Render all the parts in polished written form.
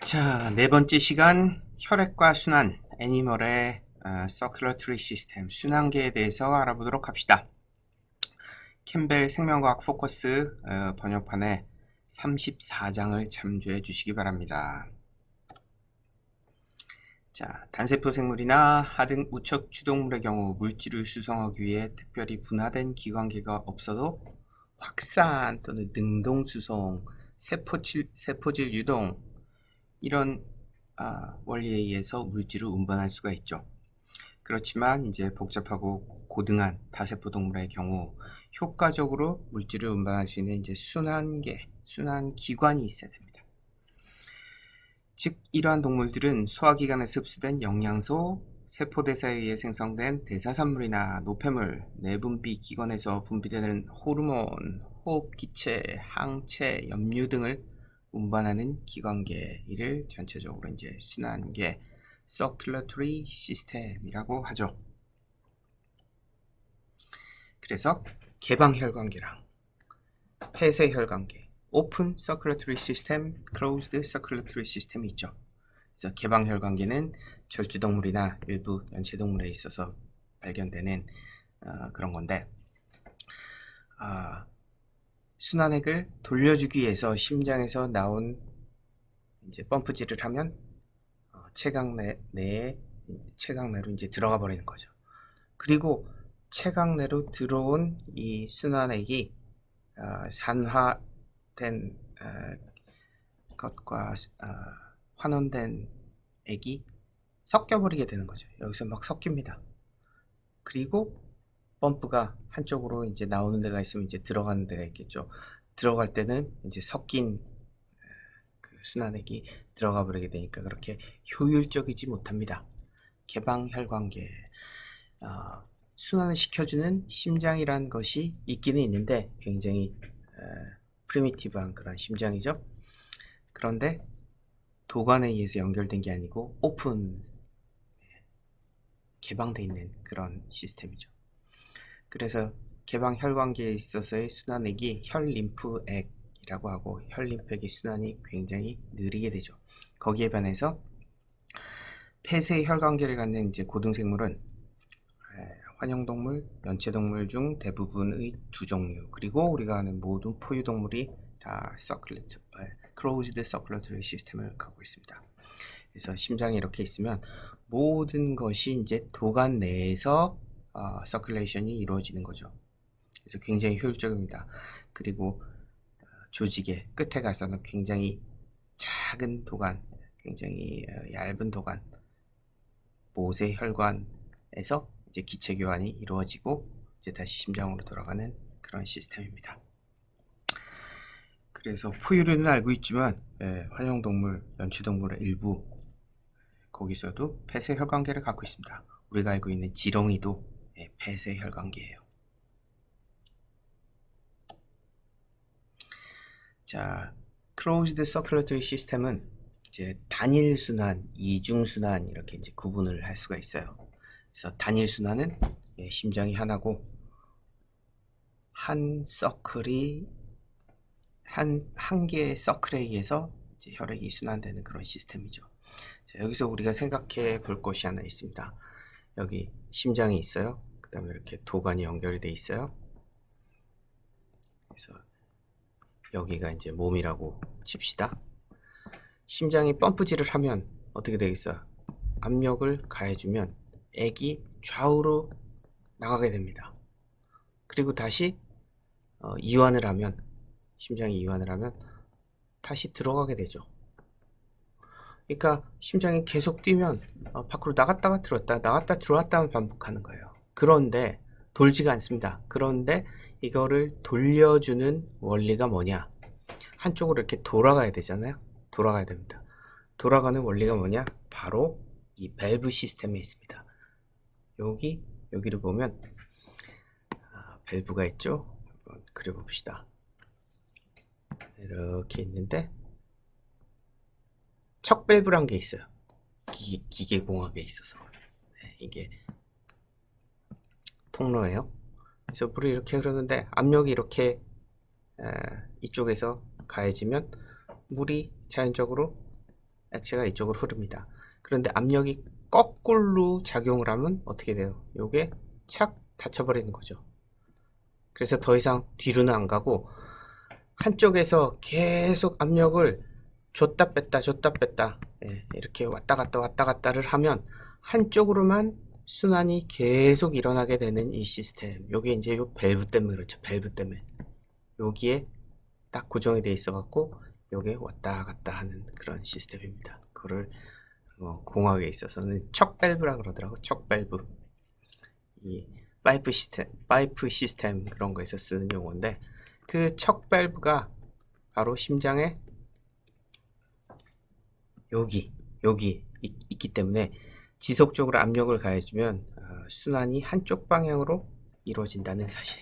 자, 네 번째 시간 혈액과 순환, 애니멀의 서큘러트리 시스템, 순환계에 대해서 알아보도록 합시다. 캠벨 생명과학 포커스 번역판에 34장을 참조해 주시기 바랍니다. 자, 단세포 생물이나 하등 우척 주동물의 경우 물질을 수송하기 위해 특별히 분화된 기관계가 없어도 확산 또는 능동 수송, 세포질 유동 이런 원리에 의해서 물질을 운반할 수가 있죠. 그렇지만 이제 복잡하고 고등한 다세포 동물의 경우 효과적으로 물질을 운반할 수 있는 이제 순환계, 순환기관이 있어야 됩니다. 즉 이러한 동물들은 소화기관에서 흡수된 영양소, 세포대사에 의해 생성된 대사산물이나 노폐물, 내분비 기관에서 분비되는 호르몬, 호흡기체, 항체, 염류 등을 운반하는 기관계, 이를 전체적으로 이제 순환계, circulatory system이라고 하죠. 그래서 개방혈관계랑 폐쇄혈관계, open circulatory system, closed circulatory system이 있죠. 그래서 개방혈관계는 절주동물이나 일부 연체동물에 있어서 발견되는 그런 건데, 순환액을 돌려주기 위해서 심장에서 나온 이제 펌프질을 하면 체각 내로 이제 들어가 버리는 거죠. 그리고 체각 내로 들어온 이 순환액이 산화된 것과 환원된 액이 섞여버리게 되는 거죠. 여기서 막 섞입니다. 그리고 펌프가 한쪽으로 이제 나오는 데가 있으면 이제 들어가는 데가 있겠죠. 들어갈 때는 이제 섞인 그 순환액이 들어가 버리게 되니까 그렇게 효율적이지 못합니다. 개방혈관계, 순환을 시켜주는 심장이란 것이 있기는 있는데 굉장히 프리미티브한 그런 심장이죠. 그런데 도관에 의해서 연결된 게 아니고 오픈, 개방되어 있는 그런 시스템이죠. 그래서 개방혈관계에 있어서의 순환액이 혈림프액이라고 하고, 혈림프액의 순환이 굉장히 느리게 되죠. 거기에 반해서 폐쇄혈관계를 갖는 이제 고등생물은 환영동물, 연체동물 중 대부분의 두 종류, 그리고 우리가 아는 모든 포유동물이 다 closed circulatory system을 갖고 있습니다. 그래서 심장이 이렇게 있으면 모든 것이 이제 도관 내에서 서큘레이션이 이루어지는 거죠. 그래서 굉장히 효율적입니다. 그리고 조직의 끝에 가서는 굉장히 작은 도관, 굉장히 얇은 도관, 모세혈관에서 이제 기체 교환이 이루어지고 이제 다시 심장으로 돌아가는 그런 시스템입니다. 그래서 포유류는 알고 있지만 환영동물, 연체동물의 일부 거기서도 폐쇄혈관계를 갖고 있습니다. 우리가 알고 있는 지렁이도 폐쇄혈관계예요. 자, closed circulatory system은 이제 단일 순환, 이중 순환 이렇게 이제 구분을 할 수가 있어요. 그래서 단일 순환은 심장이 하나고 한 서클이 한 개의 서클에 의해서 이제 혈액이 순환되는 그런 시스템이죠. 자, 여기서 우리가 생각해 볼 것이 하나 있습니다. 여기 심장이 있어요. 그 다음에 이렇게 도관이 연결이 돼 있어요. 그래서 여기가 이제 몸이라고 칩시다. 심장이 펌프질을 하면 어떻게 되겠어요? 압력을 가해주면 액이 좌우로 나가게 됩니다. 그리고 다시 이완을 하면, 심장이 이완을 하면 다시 들어가게 되죠. 그러니까 심장이 계속 뛰면 밖으로 나갔다가 들어왔다, 나갔다 들어왔다만 반복하는 거예요. 그런데 돌지가 않습니다. 그런데 이거를 돌려주는 원리가 뭐냐? 한쪽으로 이렇게 돌아가야 되잖아요. 돌아가야 됩니다. 돌아가는 원리가 뭐냐? 바로 이 밸브 시스템에 있습니다. 여기를 보면 밸브가 있죠. 한번 그려봅시다. 이렇게 있는데 척밸브란 게 있어요. 기계공학에 있어서 이게 통로예요. 그래서 물이 이렇게 흐르는데 압력이 이렇게 이쪽에서 가해지면 물이 자연적으로 액체가 이쪽으로 흐릅니다. 그런데 압력이 거꾸로 작용을 하면 어떻게 돼요? 요게 착 닫혀버리는 거죠. 그래서 더 이상 뒤로는 안 가고 한쪽에서 계속 압력을 줬다 뺐다 이렇게 왔다 갔다를 하면 한쪽으로만 순환이 계속 일어나게 되는 이 시스템. 요게 이제 요 밸브 때문에 그렇죠. 밸브 때문에 여기에 딱 고정이 돼 있어 갖고 요게 왔다 갔다 하는 그런 시스템입니다. 그거를 공학에 있어서는 척 밸브라 그러더라고. 척 밸브. 이 파이프 시스템 그런 거에서 쓰는 용어인데, 그 척 밸브가 바로 심장에 여기 있기 때문에 지속적으로 압력을 가해주면 순환이 한쪽 방향으로 이루어진다는 사실.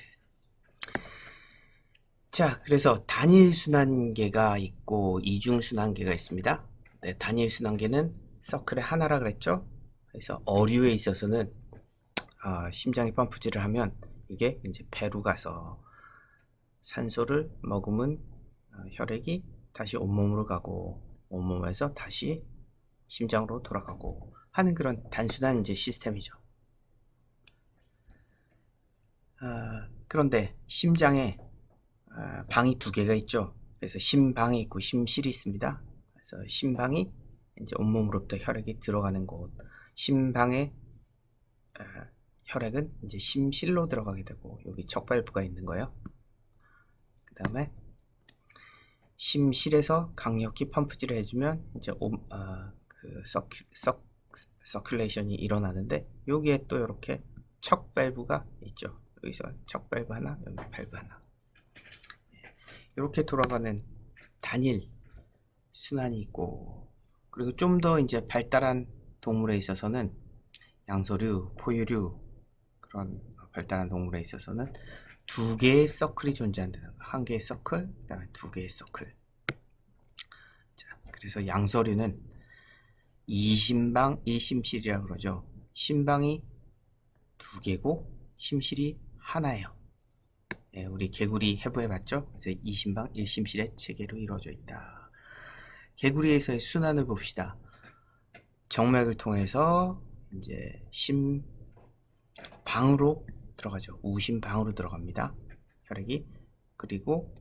자, 그래서 단일 순환계가 있고 이중 순환계가 있습니다. 네, 단일 순환계는 서클의 하나라 그랬죠. 그래서 어류에 있어서는 심장이 펌프질을 하면 이게 이제 배로 가서 산소를 머금은 혈액이 다시 온몸으로 가고 온몸에서 다시 심장으로 돌아가고 하는 그런 단순한 이제 시스템이죠. 그런데 심장에 방이 두 개가 있죠. 그래서 심방이 있고 심실이 있습니다. 그래서 심방이 이제 온몸으로부터 혈액이 들어가는 곳, 심방에 혈액은 이제 심실로 들어가게 되고 여기 척발부가 있는 거예요. 그 다음에 심실에서 강력히 펌프질을 해주면 이제 그 서큘레이션이 일어나는데 여기에 또 이렇게 척 밸브가 있죠. 여기서 척 밸브 하나, 여기 밸브 하나. 이렇게 돌아가는 단일 순환이 있고, 그리고 좀 더 이제 발달한 동물에 있어서는 양서류, 포유류 그런 발달한 동물에 있어서는 두 개의 서클이 존재한다는 거. 한 개의 서클, 그 다음에 두 개의 서클. 자, 그래서 양서류는 이심방, 이심실이라고 그러죠. 심방이 두 개고 심실이 하나예요. 예, 우리 개구리 해부해봤죠? 그래서 이심방, 일심실의 체계로 이루어져 있다. 개구리에서의 순환을 봅시다. 정맥을 통해서 이제 심방으로 들어가죠. 우심방으로 들어갑니다. 혈액이. 그리고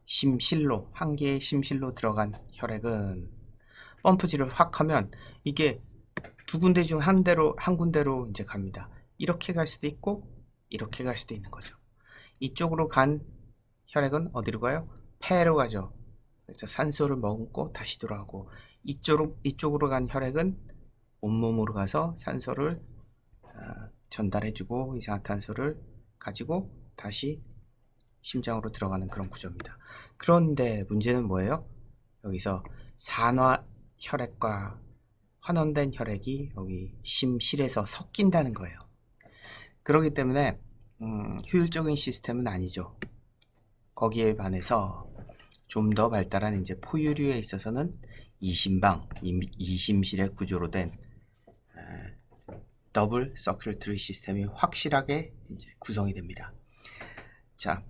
심실로, 한 개의 심실로 들어간 혈액은 펌프질을 확 하면 이게 두 군데 중 한 군데로 이제 갑니다. 이렇게 갈 수도 있고 이렇게 갈 수도 있는 거죠. 이쪽으로 간 혈액은 어디로 가요? 폐로 가죠. 그래서 산소를 머금고 다시 돌아가고, 이쪽으로 간 혈액은 온몸으로 가서 산소를 전달해주고 이산화탄소를 가지고 다시 심장으로 들어가는 그런 구조입니다. 그런데 문제는 뭐예요? 여기서 산화 혈액과 환원된 혈액이 여기 심실에서 섞인다는 거예요. 그렇기 때문에 효율적인 시스템은 아니죠. 거기에 반해서 좀 더 발달한 이제 포유류에 있어서는 이심방, 이심실의 구조로 된 더블 서큘레이터리 시스템이 확실하게 이제 구성이 됩니다. 자,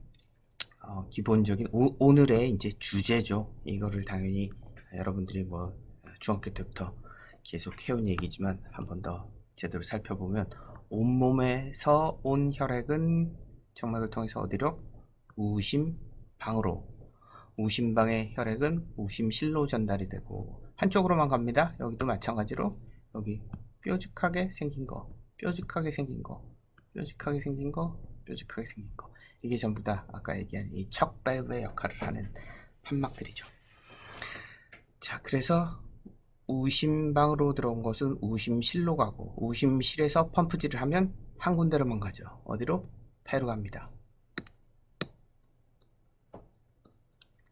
기본적인 오늘의 이제 주제죠. 이거를 당연히 여러분들이 뭐 중학교 때부터 계속 해온 얘기지만 한 번 더 제대로 살펴보면, 온몸에서 온 혈액은 정맥을 통해서 어디로? 우심방으로. 우심방의 혈액은 우심실로 전달이 되고 한쪽으로만 갑니다. 여기도 마찬가지로 여기 뾰족하게 생긴 거, 뾰족하게 생긴 거, 뾰족하게 생긴 거, 뾰족하게 생긴 거. 이게 전부 다 아까 얘기한 이 척 밸브의 역할을 하는 판막들이죠. 자, 그래서 우심방으로 들어온 것은 우심실로 가고, 우심실에서 펌프질을 하면 한 군데로만 가죠. 어디로? 폐로 갑니다.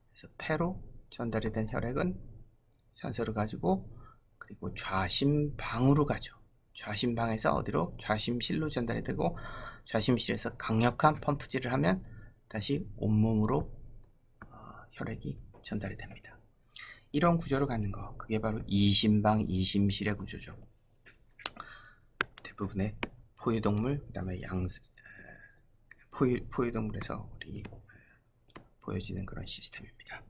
그래서 폐로 전달이 된 혈액은 산소를 가지고 그리고 좌심방으로 가죠. 좌심방에서 어디로? 좌심실로 전달이 되고, 좌심실에서 강력한 펌프질을 하면 다시 온몸으로 혈액이 전달이 됩니다. 이런 구조를 갖는 거, 그게 바로 이심방, 이심실의 구조죠. 대부분의 포유동물, 그 다음에 포유동물에서 우리 보여지는 그런 시스템입니다.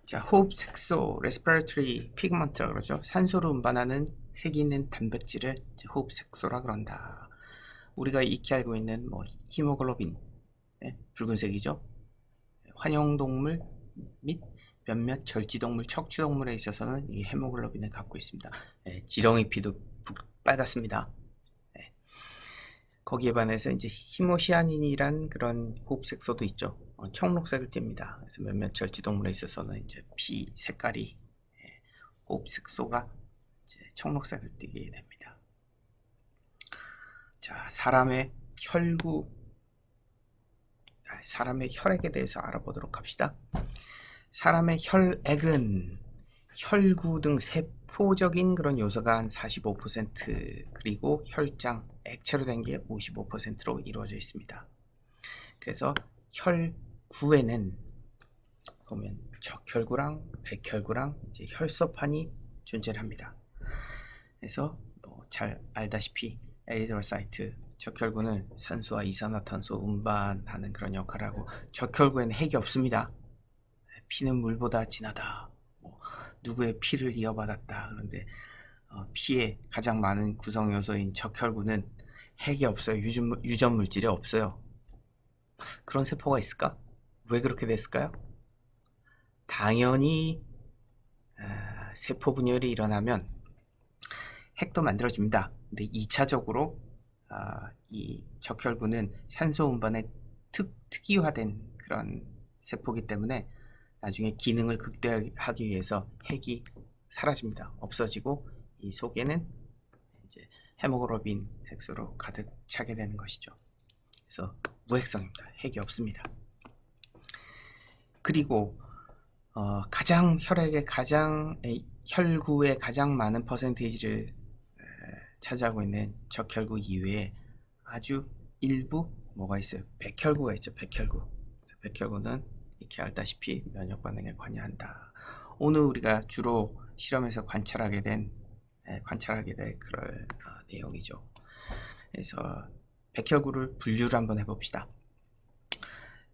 자, 호흡 색소, respiratory pigment라 그러죠. 산소를 운반하는 색이 있는 단백질을 이제 호흡 색소라 그런다. 우리가 익히 알고 있는 뭐 히모글로빈, 붉은색이죠. 환영동물 및 몇몇 절지동물, 척추동물에 있어서는 이 헤모글로빈을 갖고 있습니다. 지렁이 피도 빨갛습니다. 거기에 반해서 이제 히모시아닌이란 그런 호흡색소도 있죠. 청록색을 띱니다. 그래서 몇몇 절지동물에 있어서는 이제 피 색깔이 호흡색소가 이제 청록색을 띠게 됩니다. 자, 사람의 혈액에 대해서 알아보도록 합시다. 사람의 혈액은 혈구 등 세포적인 그런 요소가 한 45% 그리고 혈장, 액체로 된 게 55%로 이루어져 있습니다. 그래서 혈구에는 보면 적혈구랑 백혈구랑 이제 혈소판이 존재를 합니다. 그래서 잘 알다시피 에리드로사이트, 적혈구는 산소와 이산화탄소 운반하는 그런 역할을 하고, 적혈구에는 핵이 없습니다. 피는 물보다 진하다, 누구의 피를 이어받았다. 그런데 피의 가장 많은 구성 요소인 적혈구는 핵이 없어요. 유전 물질이 없어요. 그런 세포가 있을까? 왜 그렇게 됐을까요? 당연히 세포 분열이 일어나면 핵도 만들어집니다. 근데 2차적으로 이 적혈구는 산소 운반에 특이화된 그런 세포이기 때문에 나중에 기능을 극대화하기 위해서 핵이 사라집니다. 없어지고 이 속에는 이제 헤모글로빈 색소로 가득 차게 되는 것이죠. 그래서 무핵성입니다. 핵이 없습니다. 그리고 혈구의 가장 많은 퍼센테이지를 차지하고 있는 적혈구 이외에 아주 일부 뭐가 있어요? 백혈구가 있죠. 백혈구. 그래서 백혈구는 이렇게 알다시피 면역 반응에 관여한다. 오늘 우리가 주로 실험에서 관찰하게 될 그럴 내용이죠. 그래서 백혈구를 분류를 한번 해봅시다.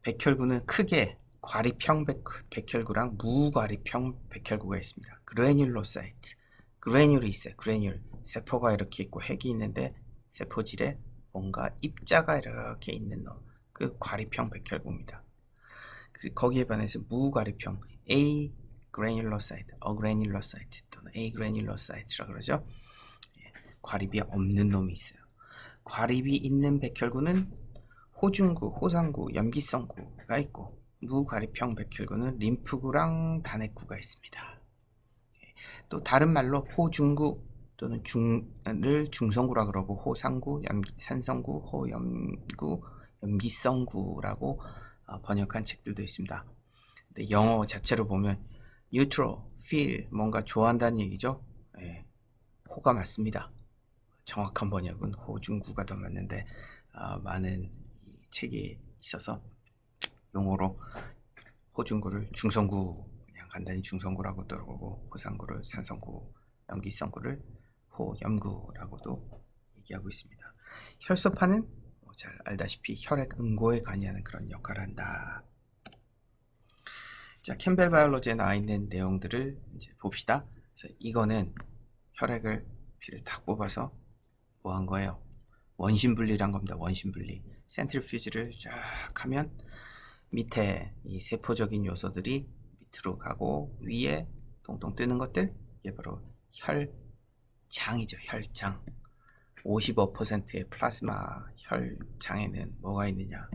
백혈구는 크게 과립형 백혈구랑 무과립형 백혈구가 있습니다. 그래뉴로사이트, 그래뉴이 있어요. 그래뉴, 세포가 이렇게 있고 핵이 있는데 세포질에 뭔가 입자가 이렇게 있는 그 과립형 백혈구입니다. 거기에 반해서 무과립형 어그래뉴로사이트 또는 에그래뉴로사이트라 그러죠. 과립이 없는 놈이 있어요. 과립이 있는 백혈구는 호중구, 호상구, 염기성구가 있고, 무과립형 백혈구는 림프구랑 단핵구가 있습니다. 또 다른 말로 호중구 또는 를 중성구라 그러고, 호상구, 산성구, 호염구, 염기성구라고 번역한 책들도 있습니다. 근데 영어 자체로 보면 neutral, feel, 뭔가 좋아한다는 얘기죠. 호가 맞습니다. 정확한 번역은 호중구가 더 맞는데 많은 책이 있어서 용어로 호중구를 중성구, 그냥 간단히 중성구라고도 그러고, 호상구를 산성구, 염기성구를 호염구라고도 얘기하고 있습니다. 혈소판은 잘 알다시피 혈액 응고에 관여하는 그런 역할을 한다. 자, 캠벨 바이올로지에 나와 있는 내용들을 이제 봅시다. 그래서 이거는 피를 딱 뽑아서 뭐 한 거예요? 원심 분리란 겁니다. 원심 분리. 센트리퓨지를 쫙 하면 밑에 이 세포적인 요소들이 밑으로 가고, 위에 동동 뜨는 것들, 이게 바로 혈장이죠. 혈장. 55%의 플라즈마 혈장에는 뭐가 있느냐?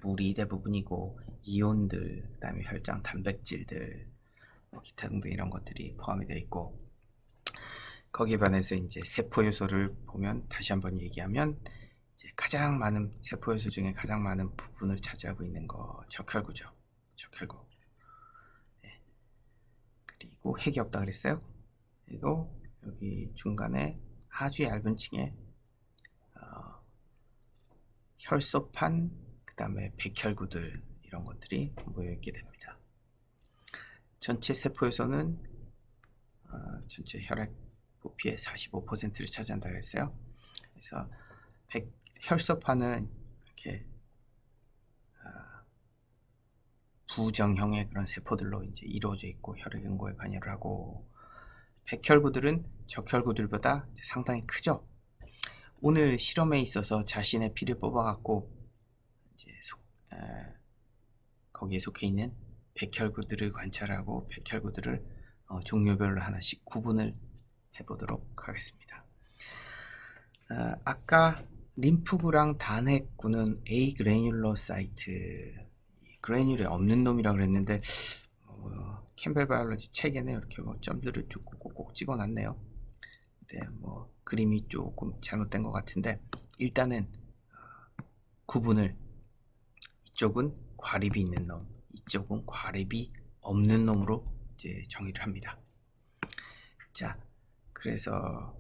물이 대부분이고, 이온들, 그 다음에 혈장 단백질들, 기타 등등 이런 것들이 포함이 되어 있고, 거기에 반해서 이제 세포 요소를 보면, 다시 한번 얘기하면, 이제 가장 많은 세포 요소 중에 가장 많은 부분을 차지하고 있는 거 적혈구죠. 적혈구. 그리고 핵이 없다 그랬어요. 그리고 여기 중간에 아주 얇은 층에 혈소판, 그 다음에 백혈구들, 이런 것들이 모여있게 됩니다. 전체 세포 요소는 전체 혈액 부피의 45%를 차지한다 그랬어요. 그래서 혈소판은 이렇게 부정형의 그런 세포들로 이제 이루어져 있고 혈액 응고에 관여를 하고, 백혈구들은 적혈구들보다 이제 상당히 크죠. 오늘 실험에 있어서 자신의 피를 뽑아갖고 이제 거기에 속해 있는 백혈구들을 관찰하고 백혈구들을 종류별로 하나씩 구분을 해보도록 하겠습니다. 아까 림프구랑 단핵구는 에이그래뉴로사이트, 그래뉴레 없는 놈이라고 그랬는데 캠벨 바이올로지 책에는 이렇게 뭐 점들을 쭉 꼭꼭 찍어놨네요. 네, 뭐 그림이 조금 잘못된 것 같은데, 일단은 구분을, 이쪽은 과립이 있는 놈, 이쪽은 과립이 없는 놈으로 이제 정의를 합니다. 자, 그래서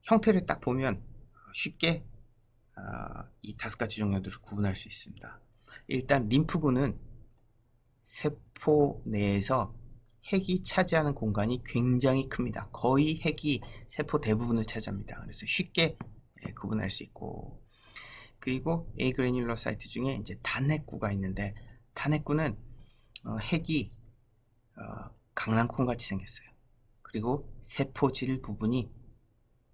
형태를 딱 보면 쉽게 이 5가지 종류들을 구분할 수 있습니다. 일단 림프구는 세포 내에서 핵이 차지하는 공간이 굉장히 큽니다. 거의 핵이 세포 대부분을 차지합니다. 그래서 쉽게 구분할 수 있고, 그리고 에이그래뉴로사이트 중에 이제 단핵구가 있는데, 단핵구는 핵이 강낭콩 같이 생겼어요. 그리고 세포질 부분이,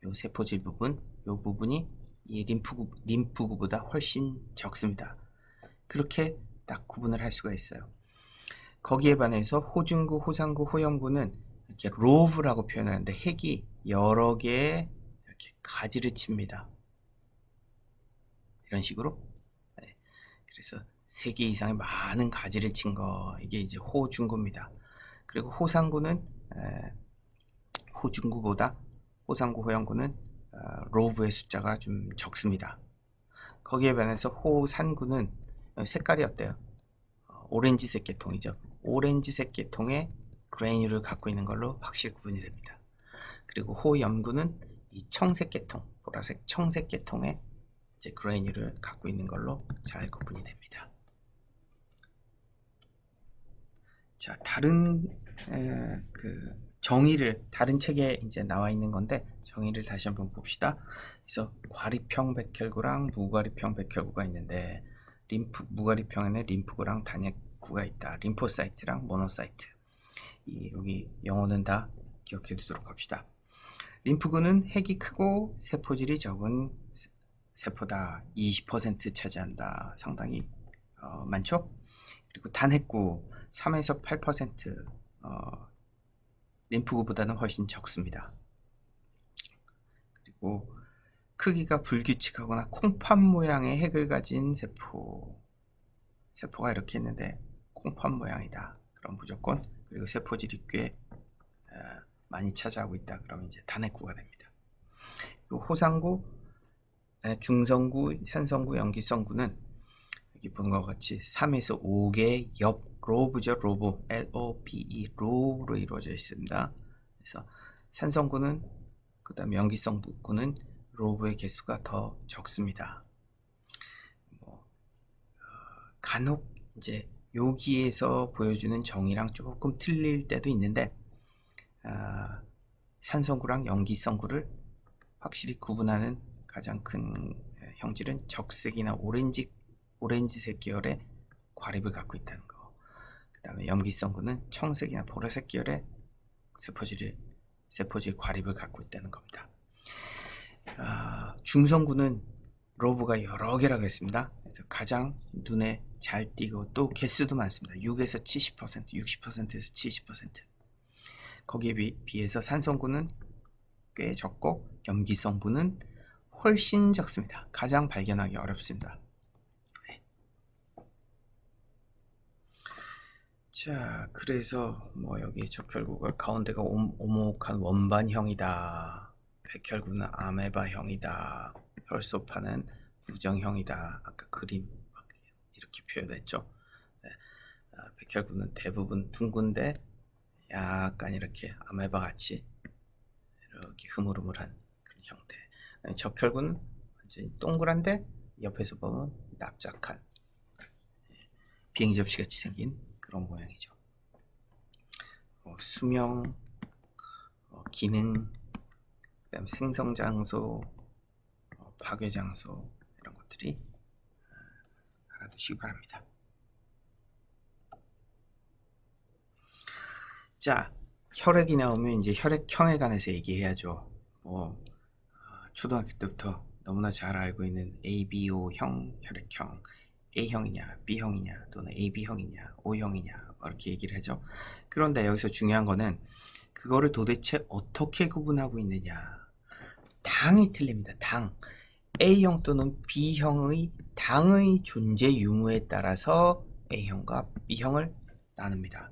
요 세포질 부분, 요 부분이 이 림프구보다 훨씬 적습니다. 그렇게 딱 구분을 할 수가 있어요. 거기에 반해서 호중구, 호상구, 호영구는 이렇게 로브라고 표현하는데, 핵이 여러 개의 이렇게 가지를 칩니다. 이런 식으로. 네. 그래서 3개 이상의 많은 가지를 친 거, 이게 이제 호중구입니다. 그리고 호상구는 호중구보다, 호상구, 호영구는 로브의 숫자가 좀 적습니다. 거기에 반해서 호산구는 색깔이 어때요? 오렌지색 계통이죠. 오렌지색 계통의 그래뉴를 갖고 있는 걸로 확실히 구분이 됩니다. 그리고 호염구는 이 청색 계통, 보라색 청색 계통의 이제 그래뉴를 갖고 있는 걸로 잘 구분이 됩니다. 자, 다른 정의를, 다른 책에 이제 나와 있는 건데 정의를 다시 한번 봅시다. 그래서 과립형 백혈구랑 무과립형 백혈구가 있는데, 무과립형에는 림프구랑 단핵구가 있다. 림포사이트랑 모노사이트. 여기 영어는 다 기억해 두도록 합시다. 림프구는 핵이 크고 세포질이 적은 세포다. 20% 차지한다. 상당히 많죠? 그리고 단핵구 3에서 8%, 림프구보다는 훨씬 적습니다. 그리고 크기가 불규칙하거나 콩팥 모양의 핵을 가진 세포가 이렇게 있는데 콩팥 모양이다. 그럼 무조건, 그리고 세포질이 꽤 많이 차지하고 있다. 그러면 이제 단핵구가 됩니다. 그리고 호상구, 중성구, 산성구, 염기성구는 여기 보는 것과 같이 3에서 5개의 로브죠. 로브, L-O-B-E, 로브로 이루어져 있습니다. 그래서 산성구는, 그 다음에 염기성구는 로브의 개수가 더 적습니다. 간혹 이제 여기에서 보여주는 정의랑 조금 틀릴 때도 있는데, 산성구랑 염기성구를 확실히 구분하는 가장 큰 형질은 적색이나 오렌지색 계열의 과립을 갖고 있다는 거. 그 다음에 염기성구는 청색이나 보라색 계열의 세포질 과립을 갖고 있다는 겁니다. 중성구는 로브가 여러 개라 그랬습니다. 그래서 가장 눈에 잘 띄고 또 개수도 많습니다. 6에서 70%, 60%에서 70%. 거기에 비해서 산성구는 꽤 적고 염기성구는 훨씬 적습니다. 가장 발견하기 어렵습니다. 네. 자, 그래서 여기 적혈구가 가운데가 오목한 원반형이다. 백혈구는 아메바형이다. 혈소판은 부정형이다. 아까 그림 이렇게 표현했죠. 네. 백혈구는 대부분 둥근데 약간 이렇게 아메바 같이 이렇게 흐물흐물한 그런 형태. 적혈구는 완전히 동그란데 옆에서 보면 납작한 비행기 접시 같이 생긴 그런 모양이죠. 수명, 기능, 그다음 생성 장소, 파괴 장소, 이런 것들이 알아두시기 바랍니다. 자, 혈액이 나오면 이제 혈액형에 관해서 얘기해야죠. 초등학교 때부터 너무나 잘 알고 있는 ABO형 혈액형, A형이냐, B형이냐, 또는 AB형이냐, O형이냐, 이렇게 얘기를 하죠. 그런데 여기서 중요한 거는 그거를 도대체 어떻게 구분하고 있느냐. 당이 틀립니다. 당. A형 또는 B형의 당의 존재 유무에 따라서 A형과 B형을 나눕니다.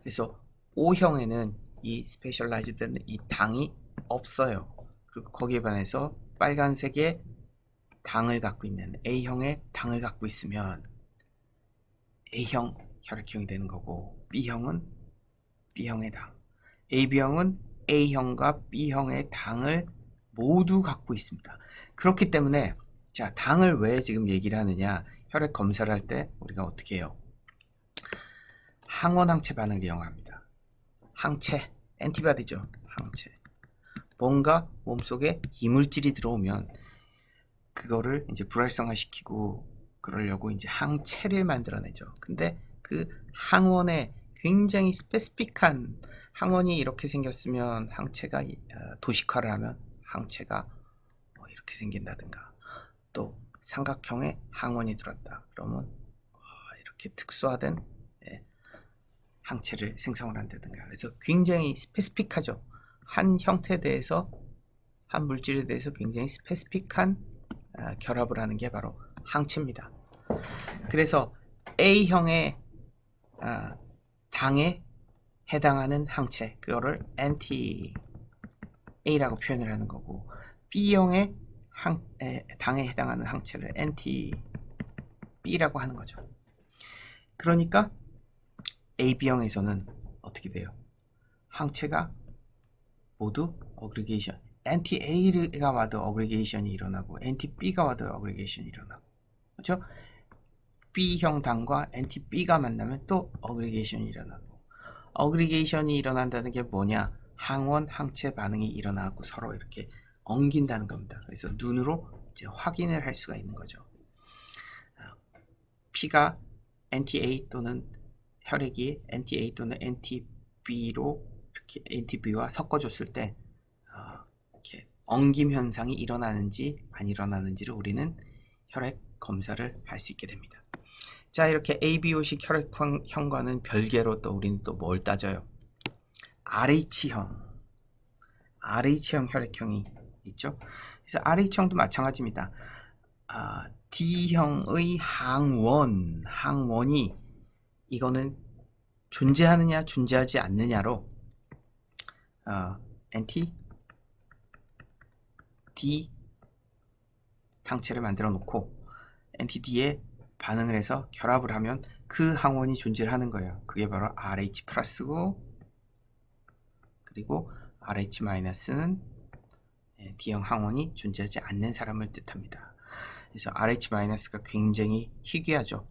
그래서 O형에는 이 스페셜라이즈된 이 당이 없어요. 그리고 거기에 반해서 빨간색의 당을 갖고 있는 A형의 당을 갖고 있으면 A형 혈액형이 되는 거고, B형은 B형의 당, AB형은 A형과 B형의 당을 모두 갖고 있습니다. 그렇기 때문에 자, 당을 왜 지금 얘기를 하느냐. 혈액 검사를 할 때 우리가 어떻게 해요? 항원 항체 반응을 이용합니다. 항체, 엔티바디죠. 항체. 뭔가 몸속에 이물질이 들어오면 그거를 이제 불활성화시키고 그러려고 이제 항체를 만들어내죠. 근데 그 항원에 굉장히 스페시픽한 항원이 이렇게 생겼으면 항체가 도식화를 하면 항체가 이렇게 생긴다든가, 또 삼각형의 항원이 들어왔다 그러면 이렇게 특수화된 항체를 생성을 한다든가. 그래서 굉장히 스페시픽하죠. 한 형태에 대해서, 한 물질에 대해서 굉장히 스페시픽한 결합을 하는 게 바로 항체입니다. 그래서 A형의 당에 해당하는 항체, 그거를 anti-A라고 표현을 하는 거고, B형의 당에 해당하는 항체를 anti-B라고 하는 거죠. 그러니까 AB형에서는 어떻게 돼요? 항체가 모두 어그리게이션, anti-A가 와도 어그리게이션이 일어나고 anti-B가 와도 어그리게이션이 일어나고, 그렇죠? B형 당과 anti-B가 만나면 또 어그리게이션이 일어나고, 어그리게이션이 일어난다는 게 뭐냐? 항원 항체 반응이 일어나고 서로 이렇게 엉긴다는 겁니다. 그래서 눈으로 이제 확인을 할 수가 있는 거죠. P가 anti-A 또는 혈액이 anti-A 또는 anti-B로 이렇게 anti-B와 섞어줬을 때 이렇게 엉김 현상이 일어나는지 안 일어나는지를 우리는 혈액 검사를 할 수 있게 됩니다. 자, 이렇게 ABO식 혈액형과는 별개로 또 우리는 또 뭘 따져요? RH형 혈액형이 있죠. 그래서 RH형도 마찬가지입니다. D형의 항원이 이거는 존재하느냐 존재하지 않느냐로 anti D 항체를 만들어 놓고 anti D에 반응을 해서 결합을 하면 그 항원이 존재를 하는 거예요. 그게 바로 RH 플러스고, 그리고 RH 마이너스는 D형 항원이 존재하지 않는 사람을 뜻합니다. 그래서 RH 마이너스가 굉장히 희귀하죠.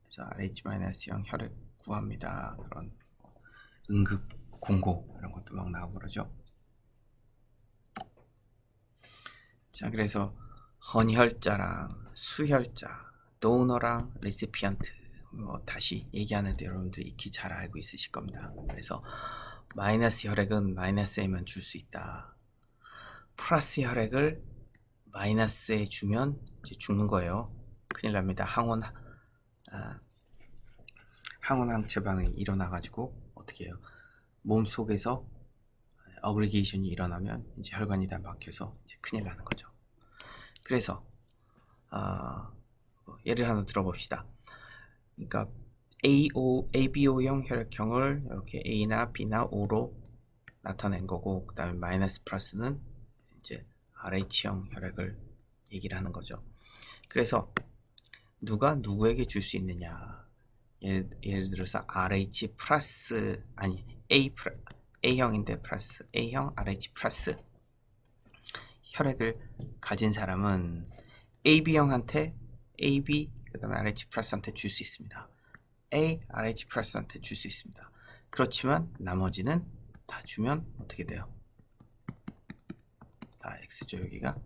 그래서 RH 마이너스형 혈액 구합니다. 그런 응급 공고 이런 것도 막 나오고 그러죠. 자, 그래서 헌혈자랑 수혈자, 도너랑 레시피언트, 다시 얘기하는데 여러분들이 익히 잘 알고 있으실 겁니다. 그래서 마이너스 혈액은 마이너스에만 줄 수 있다. 플러스 혈액을 마이너스에 주면 이제 죽는 거예요. 큰일 납니다. 항원 항체 반응이 일어나가지고 어떻게 해요? 몸 속에서 어그리게이션이 일어나면 이제 혈관이 다 막혀서 이제 큰일 나는 거죠. 그래서 예를 하나 들어봅시다. 그러니까 ABO형 혈액형을 이렇게 A나 B나 O로 나타낸 거고, 그 다음에 마이너스 플러스는 이제 RH형 혈액을 얘기를 하는 거죠. 그래서 누가 누구에게 줄 수 있느냐. 예를 들어서 RH 플러스, 아니 A형인데 플러스 A형 RH 플러스 혈액을 가진 사람은 AB형한테 AB 그 다음에 RH 플러스한테 줄 수 있습니다. A, RH 플러스한테 줄 수 있습니다. 그렇지만 나머지는 다 주면 어떻게 돼요? 다 X죠. 여기가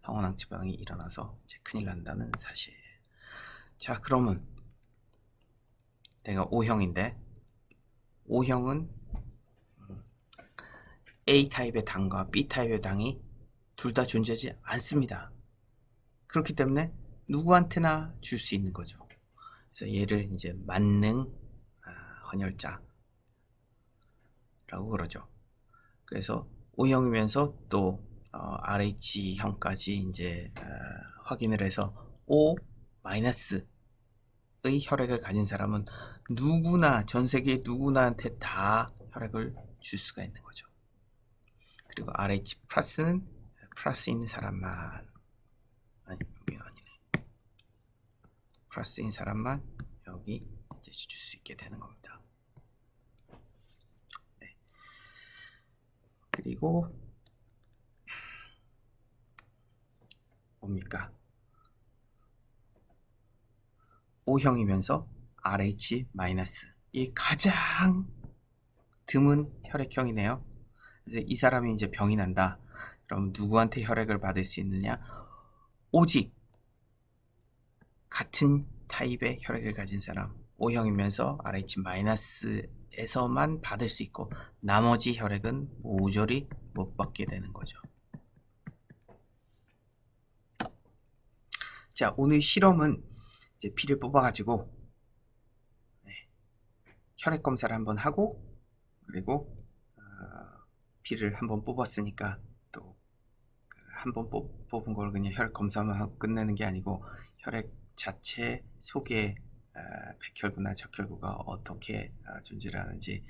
항원 항체 반응이 일어나서 이제 큰일 난다는 사실. 자, 그러면 내가 O형인데 O형은 A타입의 당과 B타입의 당이 둘 다 존재하지 않습니다. 그렇기 때문에 누구한테나 줄 수 있는 거죠. 그래서 얘를 이제 만능 헌혈자라고 그러죠. 그래서 O형이면서 또 RH형까지 이제 확인을 해서 O- 의 혈액을 가진 사람은 누구나, 전 세계 누구나한테 다 혈액을 줄 수가 있는 거죠. 그리고 RH 플러스는 플러스 있는 사람만, 아니 여기 아니네, 플러스인 사람만 여기 이제 줄 수 있게 되는 겁니다. 네. 그리고 뭡니까? O형이면서 RH-, 이 가장 드문 혈액형이네요. 그래서 이 사람이 이제 병이 난다. 그럼 누구한테 혈액을 받을 수 있느냐? 오직 같은 타입의 혈액을 가진 사람, O형이면서 RH-에서만 받을 수 있고 나머지 혈액은 모조리 못 받게 되는 거죠. 자, 오늘 실험은 이제 피를 뽑아가지고 혈액 검사를 한번 하고, 그리고 피를 한번 뽑았으니까 또 한번 뽑은 걸 그냥 혈액 검사만 하고 끝내는 게 아니고 혈액 자체 속에 백혈구나 적혈구가 어떻게 존재를 하는지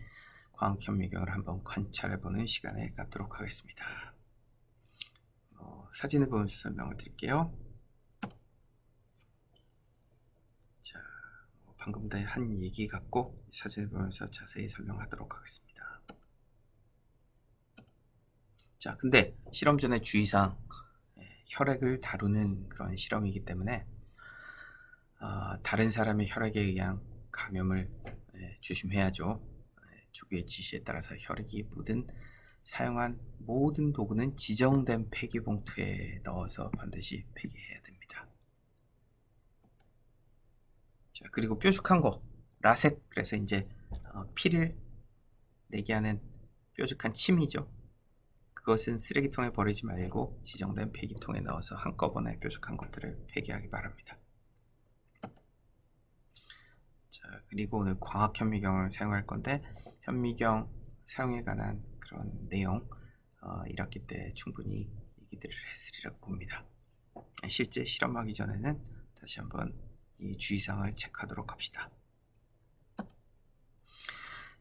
광학현미경을 한번 관찰해보는 시간을 갖도록 하겠습니다. 사진을 보면서 설명을 드릴게요. 자, 방금 전에 한 얘기 갖고 사진을 보면서 자세히 설명하도록 하겠습니다. 자, 근데 실험 전에 주의사항, 혈액을 다루는 그런 실험이기 때문에 다른 사람의 혈액에 의한 감염을 조심해야죠. 조기의 지시에 따라서 혈액이 묻은 사용한 모든 도구는 지정된 폐기봉투에 넣어서 반드시 폐기해야 됩니다. 자, 그리고 뾰족한 거, 라셋, 그래서 이제 피를 내게 하는 뾰족한 침이죠. 그것은 쓰레기통에 버리지 말고 지정된 폐기통에 넣어서 한꺼번에 뾰족한 것들을 폐기하기 바랍니다. 자, 그리고 오늘 광학현미경을 사용할 건데 현미경 사용에 관한 그런 내용 1학기 때 충분히 얘기들을 했으리라고 봅니다. 실제 실험하기 전에는 다시 한번 이 주의사항을 체크하도록 합시다.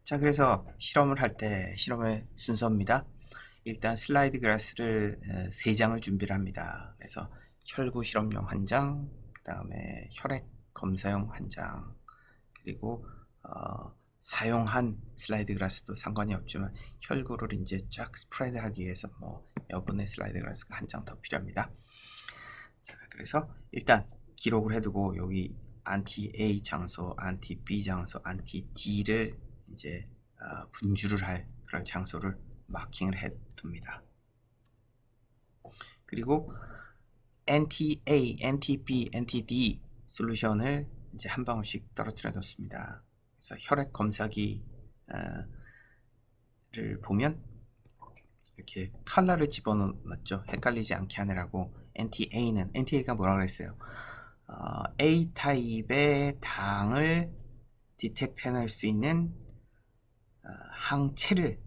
자, 그래서 실험을 할 때 실험의 순서입니다. 일단 슬라이드 글라스를 3장을 준비를 합니다. 그래서 혈구 실험용 1장, 그 다음에 혈액 검사용 1장, 그리고 사용한 슬라이드 글라스도 상관이 없지만 혈구를 이제 쫙 스프레드 하기 위해서 여분의 슬라이드 글라스가 1장 더 필요합니다. 자, 그래서 일단 기록을 해두고 여기 안티 A 장소, 안티 B 장소, 안티 D를 이제 분주를 할 그런 장소를 마킹을 해둡니다. 그리고 NTA, NTB, NTD 솔루션을 이제 한 방울씩 떨어뜨려 놓습니다. 그래서 혈액 검사기를 보면 이렇게 컬러를 집어넣었죠. 헷갈리지 않게 하느라고. NTA가 뭐라 그랬어요? A 타입의 당을 디텍트 해낼 수 있는 항체를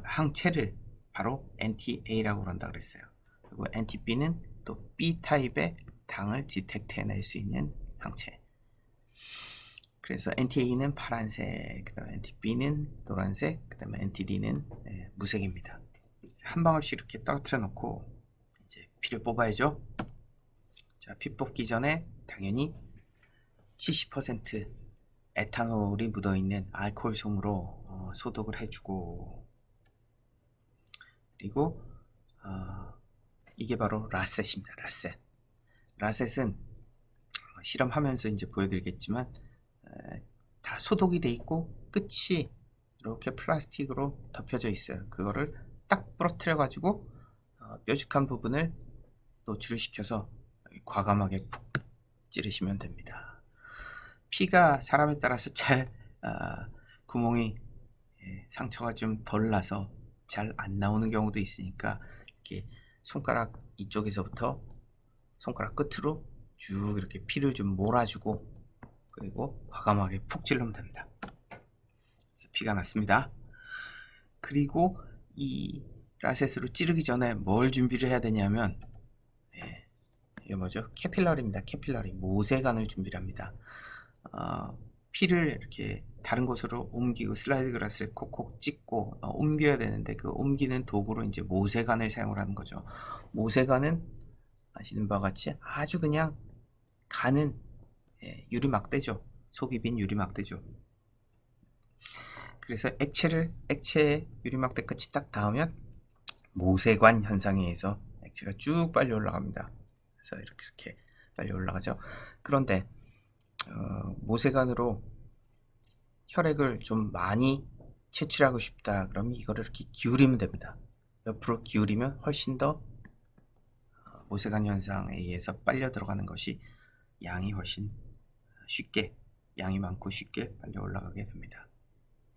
항체를 바로 NTA라고 그런다 그랬어요. 그리고 NTB는 또 B 타입의 당을 디텍트 해낼 수 있는 항체. 그래서 NTA는 파란색, 그 다음에 NTB는 노란색, 그 다음에 NTD는 무색입니다. 한 방울씩 이렇게 떨어뜨려 놓고 이제 피를 뽑아야죠. 자, 피 뽑기 전에 당연히 70% 에탄올이 묻어있는 알코올 솜으로 소독을 해주고, 그리고 이게 바로 라셋입니다. 라셋은 실험하면서 이제 보여드리겠지만 다 소독이 돼 있고 끝이 이렇게 플라스틱으로 덮여져 있어요. 그거를 딱 부러뜨려 가지고 뾰족한 부분을 노출을 시켜서 과감하게 푹 찌르시면 됩니다. 피가 사람에 따라서 잘 구멍이 상처가 좀 덜 나서 잘 안 나오는 경우도 있으니까 이렇게 손가락 이쪽에서부터 손가락 끝으로 쭉 이렇게 피를 좀 몰아주고 그리고 과감하게 푹 찌르면 됩니다. 그래서 피가 났습니다. 그리고 이 라셋으로 찌르기 전에 뭘 준비를 해야 되냐면 이게 뭐죠? 캐필러리입니다. 캐필러리 모세관을 준비를 합니다. 피를 이렇게 다른 곳으로 옮기고 슬라이드 글라스를 콕콕 찍고 옮겨야 되는데 그 옮기는 도구로 이제 모세관을 사용을 하는 거죠. 모세관은 아시는 바와 같이 아주 그냥 가는 유리 막대죠. 속이 빈 유리 막대죠. 그래서 액체에 유리 막대 끝이 딱 닿으면 모세관 현상에 의해서 액체가 쭉 빨리 올라갑니다. 그래서 이렇게 빨리 올라가죠. 그런데 모세관으로 혈액을 좀 많이 채취하고 싶다 그러면 이거를 이렇게 기울이면 됩니다. 옆으로 기울이면 훨씬 더 모세관 현상에 의해서 빨려 들어가는 것이 양이 훨씬 쉽게 양이 많고 쉽게 빨리 올라가게 됩니다.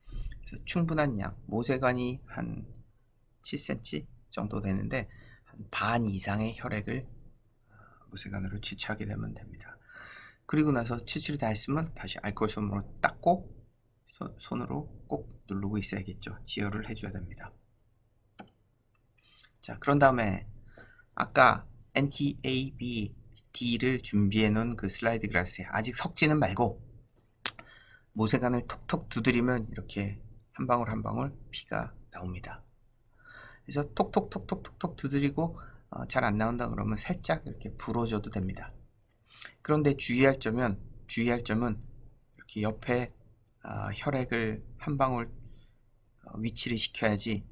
그래서 충분한 양 모세관이 한 7cm 정도 되는데 한 반 이상의 혈액을 모세관으로 채취하게 되면 됩니다. 그리고 나서 채취를 다 했으면 다시 알코올 솜으로 닦고 손으로 꼭 누르고 있어야겠죠. 지혈을 해줘야 됩니다. 자, 그런 다음에 아까 NTABD를 준비해 놓은 그 슬라이드 글라스에 아직 섞지는 말고 모세관을 톡톡 두드리면 이렇게 한 방울 한 방울 피가 나옵니다. 그래서 톡톡톡톡톡 두드리고 잘 안 나온다 그러면 살짝 이렇게 불어줘도 됩니다. 그런데 주의할 점은 이렇게 옆에 혈액을 한 방울 위치를 시켜야지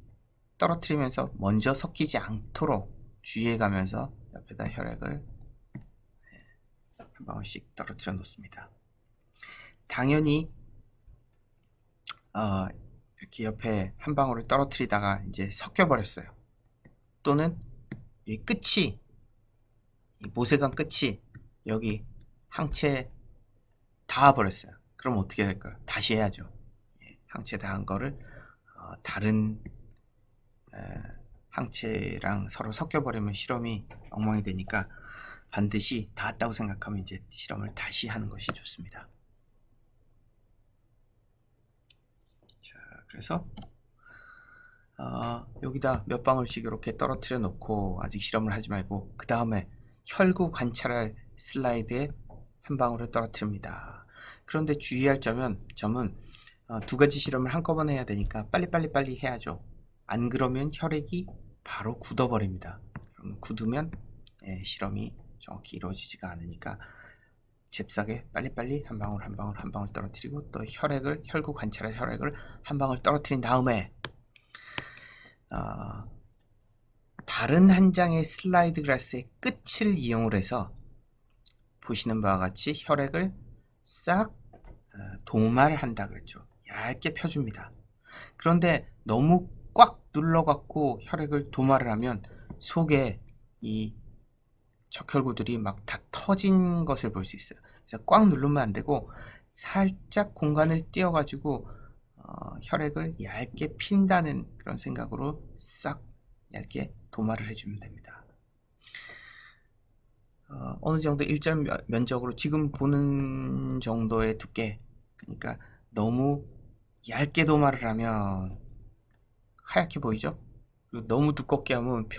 떨어뜨리면서 먼저 섞이지 않도록 주의해 가면서 옆에다 혈액을 한 방울씩 떨어뜨려 놓습니다. 당연히 이렇게 옆에 한 방울을 떨어뜨리다가 이제 섞여 버렸어요. 또는 이 끝이 이 모세관 끝이 여기 항체에 닿아 버렸어요. 그럼 어떻게 될까요? 다시 해야죠. 항체 닿은 거를 다른 항체랑 서로 섞여 버리면 실험이 엉망이 되니까 반드시 닿았다고 생각하면 이제 실험을 다시 하는 것이 좋습니다. 자, 그래서 여기다 몇 방울씩 이렇게 떨어뜨려 놓고 아직 실험을 하지 말고 그 다음에 혈구 관찰할 슬라이드에 한 방울을 떨어뜨립니다. 그런데 주의할 점은 두 가지 실험을 한꺼번에 해야 되니까 빨리 해야죠. 안 그러면 혈액이 바로 굳어버립니다. 그럼 굳으면 실험이 정확히 이루어지지가 않으니까 잽싸게 빨리 한 방울 떨어뜨리고 또 혈구 관찰할 혈액을 한 방울 떨어뜨린 다음에 다른 한 장의 슬라이드 글라스의 끝을 이용을 해서 보시는 바와 같이 혈액을 싹 도마를 한다 그랬죠. 얇게 펴줍니다. 그런데 너무 꽉 눌러갖고 혈액을 도마를 하면 속에 이 적혈구들이 막 다 터진 것을 볼 수 있어요. 그래서 꽉 누르면 안 되고 살짝 공간을 띄워가지고 혈액을 얇게 핀다는 그런 생각으로 싹 얇게 도마를 해주면 됩니다. 어느 정도 일정 면적으로 지금 보는 정도의 두께, 그러니까 너무 얇게 도마를 하면 하얗게 보이죠? 그리고 너무 두껍게 하면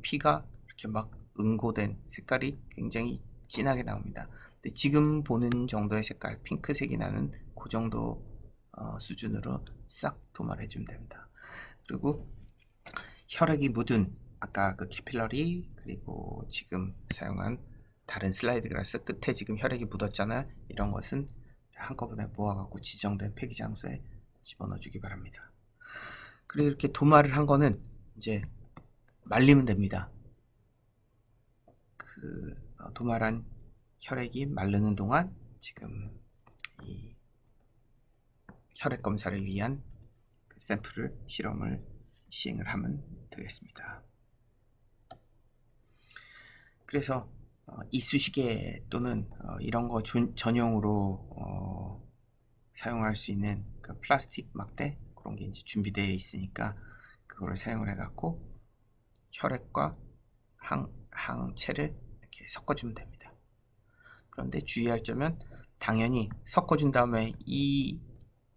피가 이렇게 막 응고된 색깔이 굉장히 진하게 나옵니다. 근데 지금 보는 정도의 색깔, 핑크색이 나는 그 정도 수준으로 싹 도마를 해주면 됩니다. 그리고 혈액이 묻은 아까 그 캐필러리 그리고 지금 사용한 다른 슬라이드 글라스 끝에 지금 혈액이 묻었잖아요. 이런 것은 한꺼번에 모아갖고 지정된 폐기 장소에 집어넣어 주기 바랍니다. 그리고 이렇게 도마를 한 거는 이제 말리면 됩니다. 그 도마란 혈액이 마르는 동안 지금 이 혈액 검사를 위한 그 샘플을 실험을 시행을 하면 되겠습니다. 그래서 이쑤시개 또는 이런 거 전용으로 사용할 수 있는 그 플라스틱 막대 그런 게 이제 준비되어 있으니까 그거를 사용을 해갖고 혈액과 항체를 이렇게 섞어주면 됩니다. 그런데 주의할 점은 당연히 섞어준 다음에 이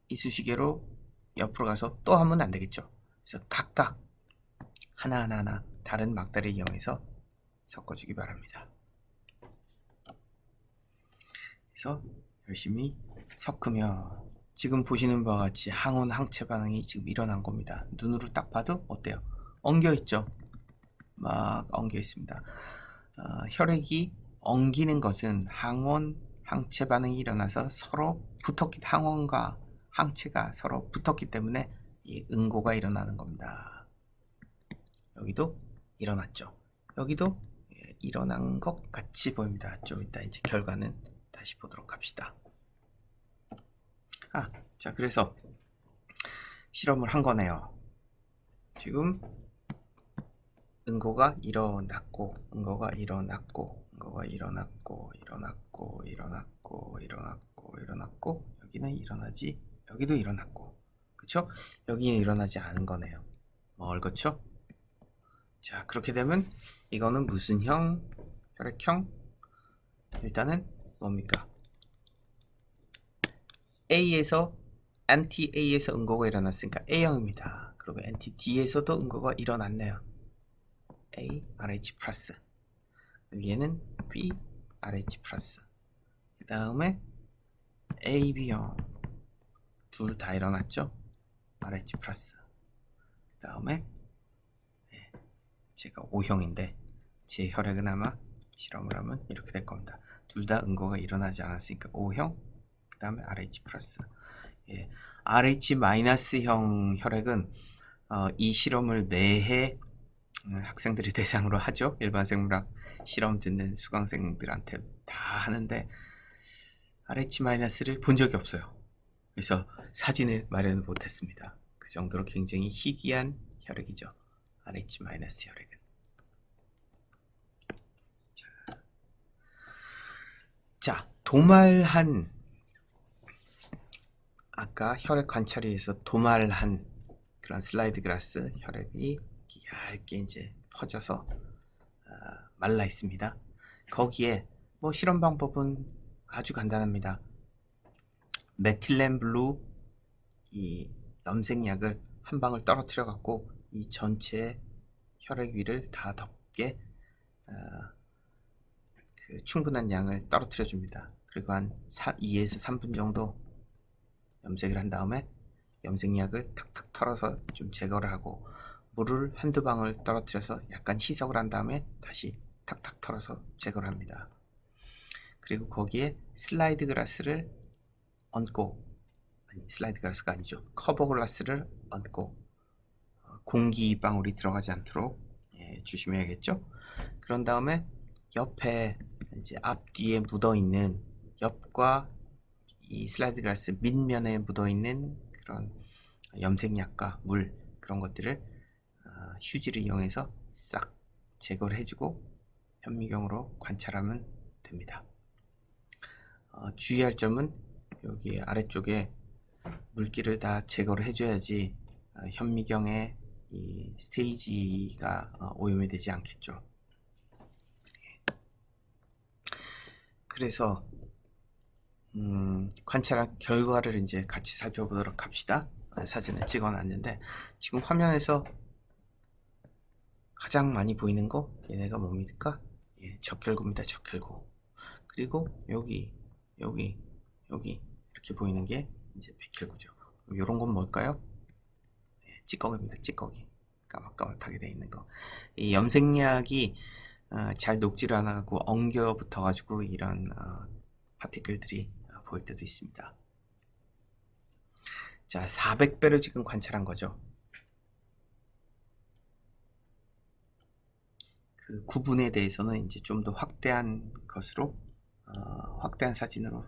이쑤시개로 옆으로 가서 또 하면 안 되겠죠. 그래서 각각 하나하나 다른 막대를 이용해서 섞어주기 바랍니다. 그래서 열심히 섞으면 지금 보시는 바와 같이 항원 항체 반응이 지금 일어난 겁니다. 눈으로 딱 봐도 어때요? 엉겨 있죠? 막 엉겨 있습니다. 혈액이 엉기는 것은 항원 항체 반응이 일어나서 서로 붙었기, 항원과 항체가 서로 붙었기 때문에 이 응고가 일어나는 겁니다. 여기도 일어났죠. 여기도 일어난 것 같이 보입니다. 좀 이따 이제 결과는 다시 보도록 합시다. 자, 그래서 실험을 한 거네요. 지금 응고가 일어났고, 응고가 일어났고, 응고가 일어났고, 일어났고, 일어났고, 일어났고, 일어났고, 여기는 일어나지, 여기도 일어났고, 그쵸? 여기는 일어나지 않은 거네요. 그쵸? 자, 그렇게 되면 이거는 무슨 형? 혈액형? 일단은 뭡니까? A에서 anti-A에서 응고가 일어났으니까 A형입니다. 그리고 anti-D에서도 응고가 일어났네요. A, RH 플러스. 얘는 B, RH 플러스. 그 다음에 A, B형 둘 다 일어났죠? RH 플러스. 그 다음에 제가 O형인데 제 혈액은 아마 실험을 하면 이렇게 될 겁니다. 둘 다 응고가 일어나지 않았으니까 O형, 그 다음에 RH 플러스. RH-형 혈액은 이 실험을 매해 학생들이 대상으로 하죠. 일반 생물학 실험 듣는 수강생들한테 다 하는데 RH-를 본 적이 없어요. 그래서 사진을 마련을 못했습니다. 그 정도로 굉장히 희귀한 혈액이죠. RH- 혈액은. 자, 도말한, 아까 혈액 관찰에 의해서 도말한 그런 슬라이드 글라스 혈액이 얇게 이제 퍼져서 말라 있습니다. 거기에 뭐 실험 방법은 아주 간단합니다. 메틸렌 블루 이 염색약을 한 방울 떨어뜨려 갖고 이 전체 혈액 위를 다 덮게 그 충분한 양을 떨어뜨려 줍니다. 그리고 한 2에서 3분 정도 염색을 한 다음에 염색약을 탁탁 털어서 좀 제거를 하고 물을 한두 방울 떨어뜨려서 약간 희석을 한 다음에 다시 탁탁 털어서 제거를 합니다. 그리고 거기에 슬라이드 글라스를 얹고, 아니 슬라이드 글라스가 아니죠, 커버 글라스를 얹고 공기 방울이 들어가지 않도록 조심해야겠죠. 그런 다음에 옆에 이제 앞뒤에 묻어있는, 옆과 이 슬라이드 글라스 밑면에 묻어있는 그런 염색약과 물, 그런 것들을 휴지를 이용해서 싹 제거를 해주고 현미경으로 관찰하면 됩니다. 주의할 점은 여기 아래쪽에 물기를 다 제거를 해줘야지 현미경의 이 스테이지가 오염이 되지 않겠죠. 그래서 관찰한 결과를 이제 같이 살펴보도록 합시다. 사진을 찍어놨는데 지금 화면에서 가장 많이 보이는 거 얘네가 뭡니까? 적혈구입니다. 적혈구. 그리고 여기 이렇게 보이는 게 이제 백혈구죠. 요런 건 뭘까요? 찌꺼기입니다. 찌꺼기. 까맣까맣하게 되어 있는 거. 이 염색약이 잘 녹지를 않아가지고 엉겨 붙어가지고 이런 파티클들이 보일 때도 있습니다. 자, 400배를 지금 관찰한 거죠. 그 구분에 대해서는 이제 좀 더 확대한 것으로 확대한 사진으로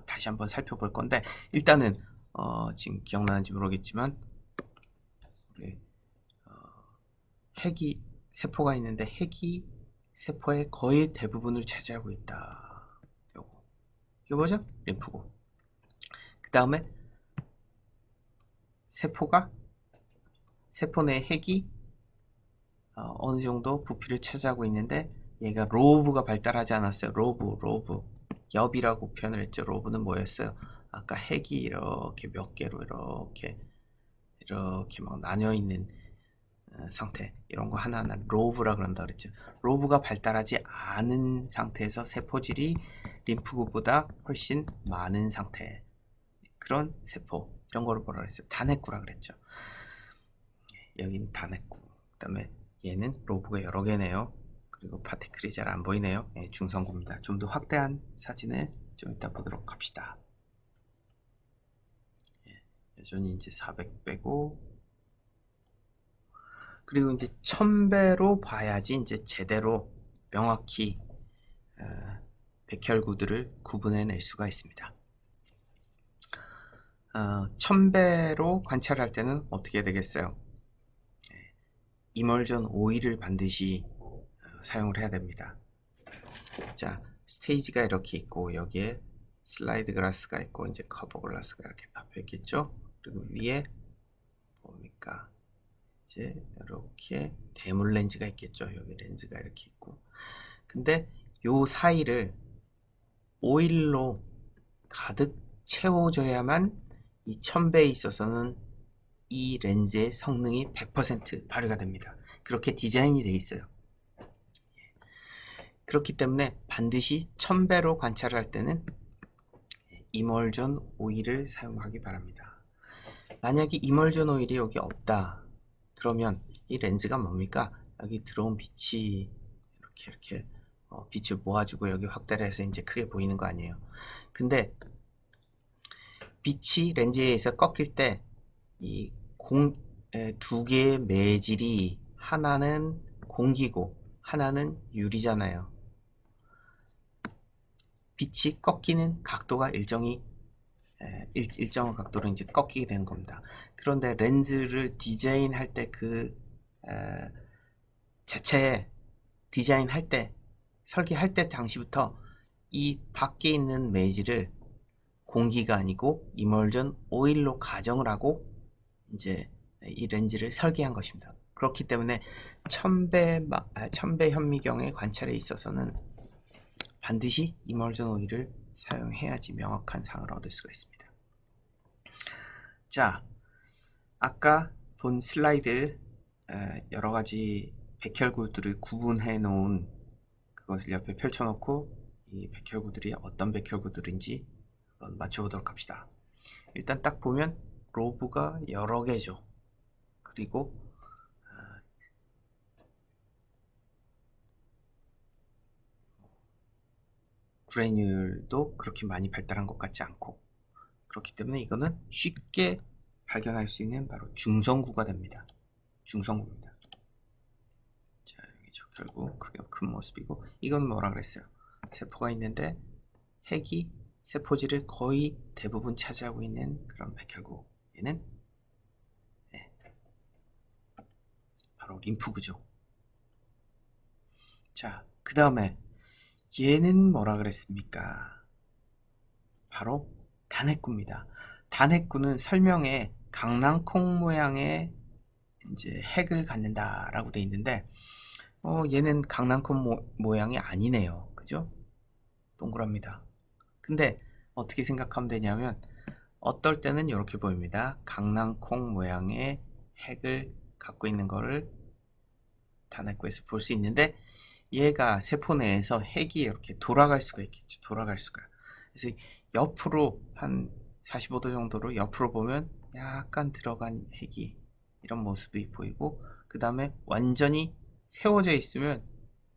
다시 한번 살펴볼 건데, 일단은 지금 기억나는지 모르겠지만 우리 핵이 세포가 있는데 핵이 세포의 거의 대부분을 차지하고 있다. 이게 뭐죠? 림프구. 그 다음에 세포 내 핵이 어느 정도 부피를 차지하고 있는데 얘가 로브가 발달하지 않았어요. 로브. 엽이라고 표현을 했죠. 로브는 뭐였어요? 아까 핵이 이렇게 몇 개로 이렇게 막 나뉘어 있는 상태, 이런 거 하나하나 로브라 그런다 그랬죠. 로브가 발달하지 않은 상태에서 세포질이 림프구보다 훨씬 많은 상태, 그런 세포, 이런 거를 뭐라 그랬어요? 단핵구라 그랬죠. 여기는 단핵구. 그 다음에 얘는 로브가 여러 개네요. 그리고 파티클이 잘 안 보이네요. 중성구입니다. 좀 더 확대한 사진을 좀 이따 보도록 합시다. 여전히 이제 400 빼고, 그리고 이제 1000배로 봐야지 이제 제대로 명확히 백혈구들을 구분해낼 수가 있습니다. 1000배로 관찰할 때는 어떻게 되겠어요? 이멀전 오일을 반드시 사용을 해야 됩니다. 자, 스테이지가 이렇게 있고 여기에 슬라이드 글라스가 있고 이제 커버 글라스가 이렇게 덮여 있겠죠. 그리고 위에 뭡니까? 이제 이렇게 대물 렌즈가 있겠죠. 여기 렌즈가 이렇게 있고, 근데 요 사이를 오일로 가득 채워줘야만 이 1000배에 있어서는 이 렌즈의 성능이 100% 발휘가 됩니다. 그렇게 디자인이 되어 있어요. 그렇기 때문에 반드시 1000배로 관찰을 할 때는 이멀전 오일을 사용하기 바랍니다. 만약에 이멀전 오일이 여기 없다 그러면 이 렌즈가 뭡니까? 여기 들어온 빛이 이렇게 빛을 모아주고 여기 확대를 해서 이제 크게 보이는 거 아니에요. 근데 빛이 렌즈에 의해서 꺾일 때 이 두 개의 매질이 하나는 공기고 하나는 유리잖아요. 빛이 꺾이는 각도가 일정한 각도로 이제 꺾이게 되는 겁니다. 그런데 렌즈를 디자인할 때 자체에 디자인할 때, 설계할 때 당시부터 이 밖에 있는 매질을 공기가 아니고 이멀전 오일로 가정을 하고 이제 이 렌즈를 설계한 것입니다. 그렇기 때문에 1000배 현미경의 관찰에 있어서는 반드시 이멀전 오일을 사용해야지 명확한 상을 얻을 수가 있습니다. 자, 아까 본 슬라이드 여러 가지 백혈구들을 구분해 놓은 그것을 옆에 펼쳐놓고 이 백혈구들이 어떤 백혈구들인지 한번 맞춰보도록 합시다. 일단 딱 보면 로브가 여러 개죠. 그리고 그래뉴얼도 그렇게 많이 발달한 것 같지 않고, 그렇기 때문에 이거는 쉽게 발견할 수 있는 바로 중성구가 됩니다. 중성구입니다. 자, 여기죠. 결국 크게 큰 모습이고, 이건 뭐라 그랬어요? 세포가 있는데 핵이 세포질을 거의 대부분 차지하고 있는 그런 백혈구. 얘는 바로 림프구죠. 자, 그 다음에 얘는 뭐라 그랬습니까? 바로 단핵구입니다. 단핵구는 설명에 강낭콩 모양의 이제 핵을 갖는다라고 되어 있는데, 얘는 강낭콩 모양이 아니네요. 그죠? 동그랍니다. 근데 어떻게 생각하면 되냐면, 어떨 때는 이렇게 보입니다. 강낭콩 모양의 핵을 갖고 있는 거를 단핵구에서 볼 수 있는데, 얘가 세포 내에서 핵이 이렇게 돌아갈 수가 있겠죠. 돌아갈 수가. 그래서 옆으로 한 45도 정도로 옆으로 보면 약간 들어간 핵이 이런 모습이 보이고, 그 다음에 완전히 세워져 있으면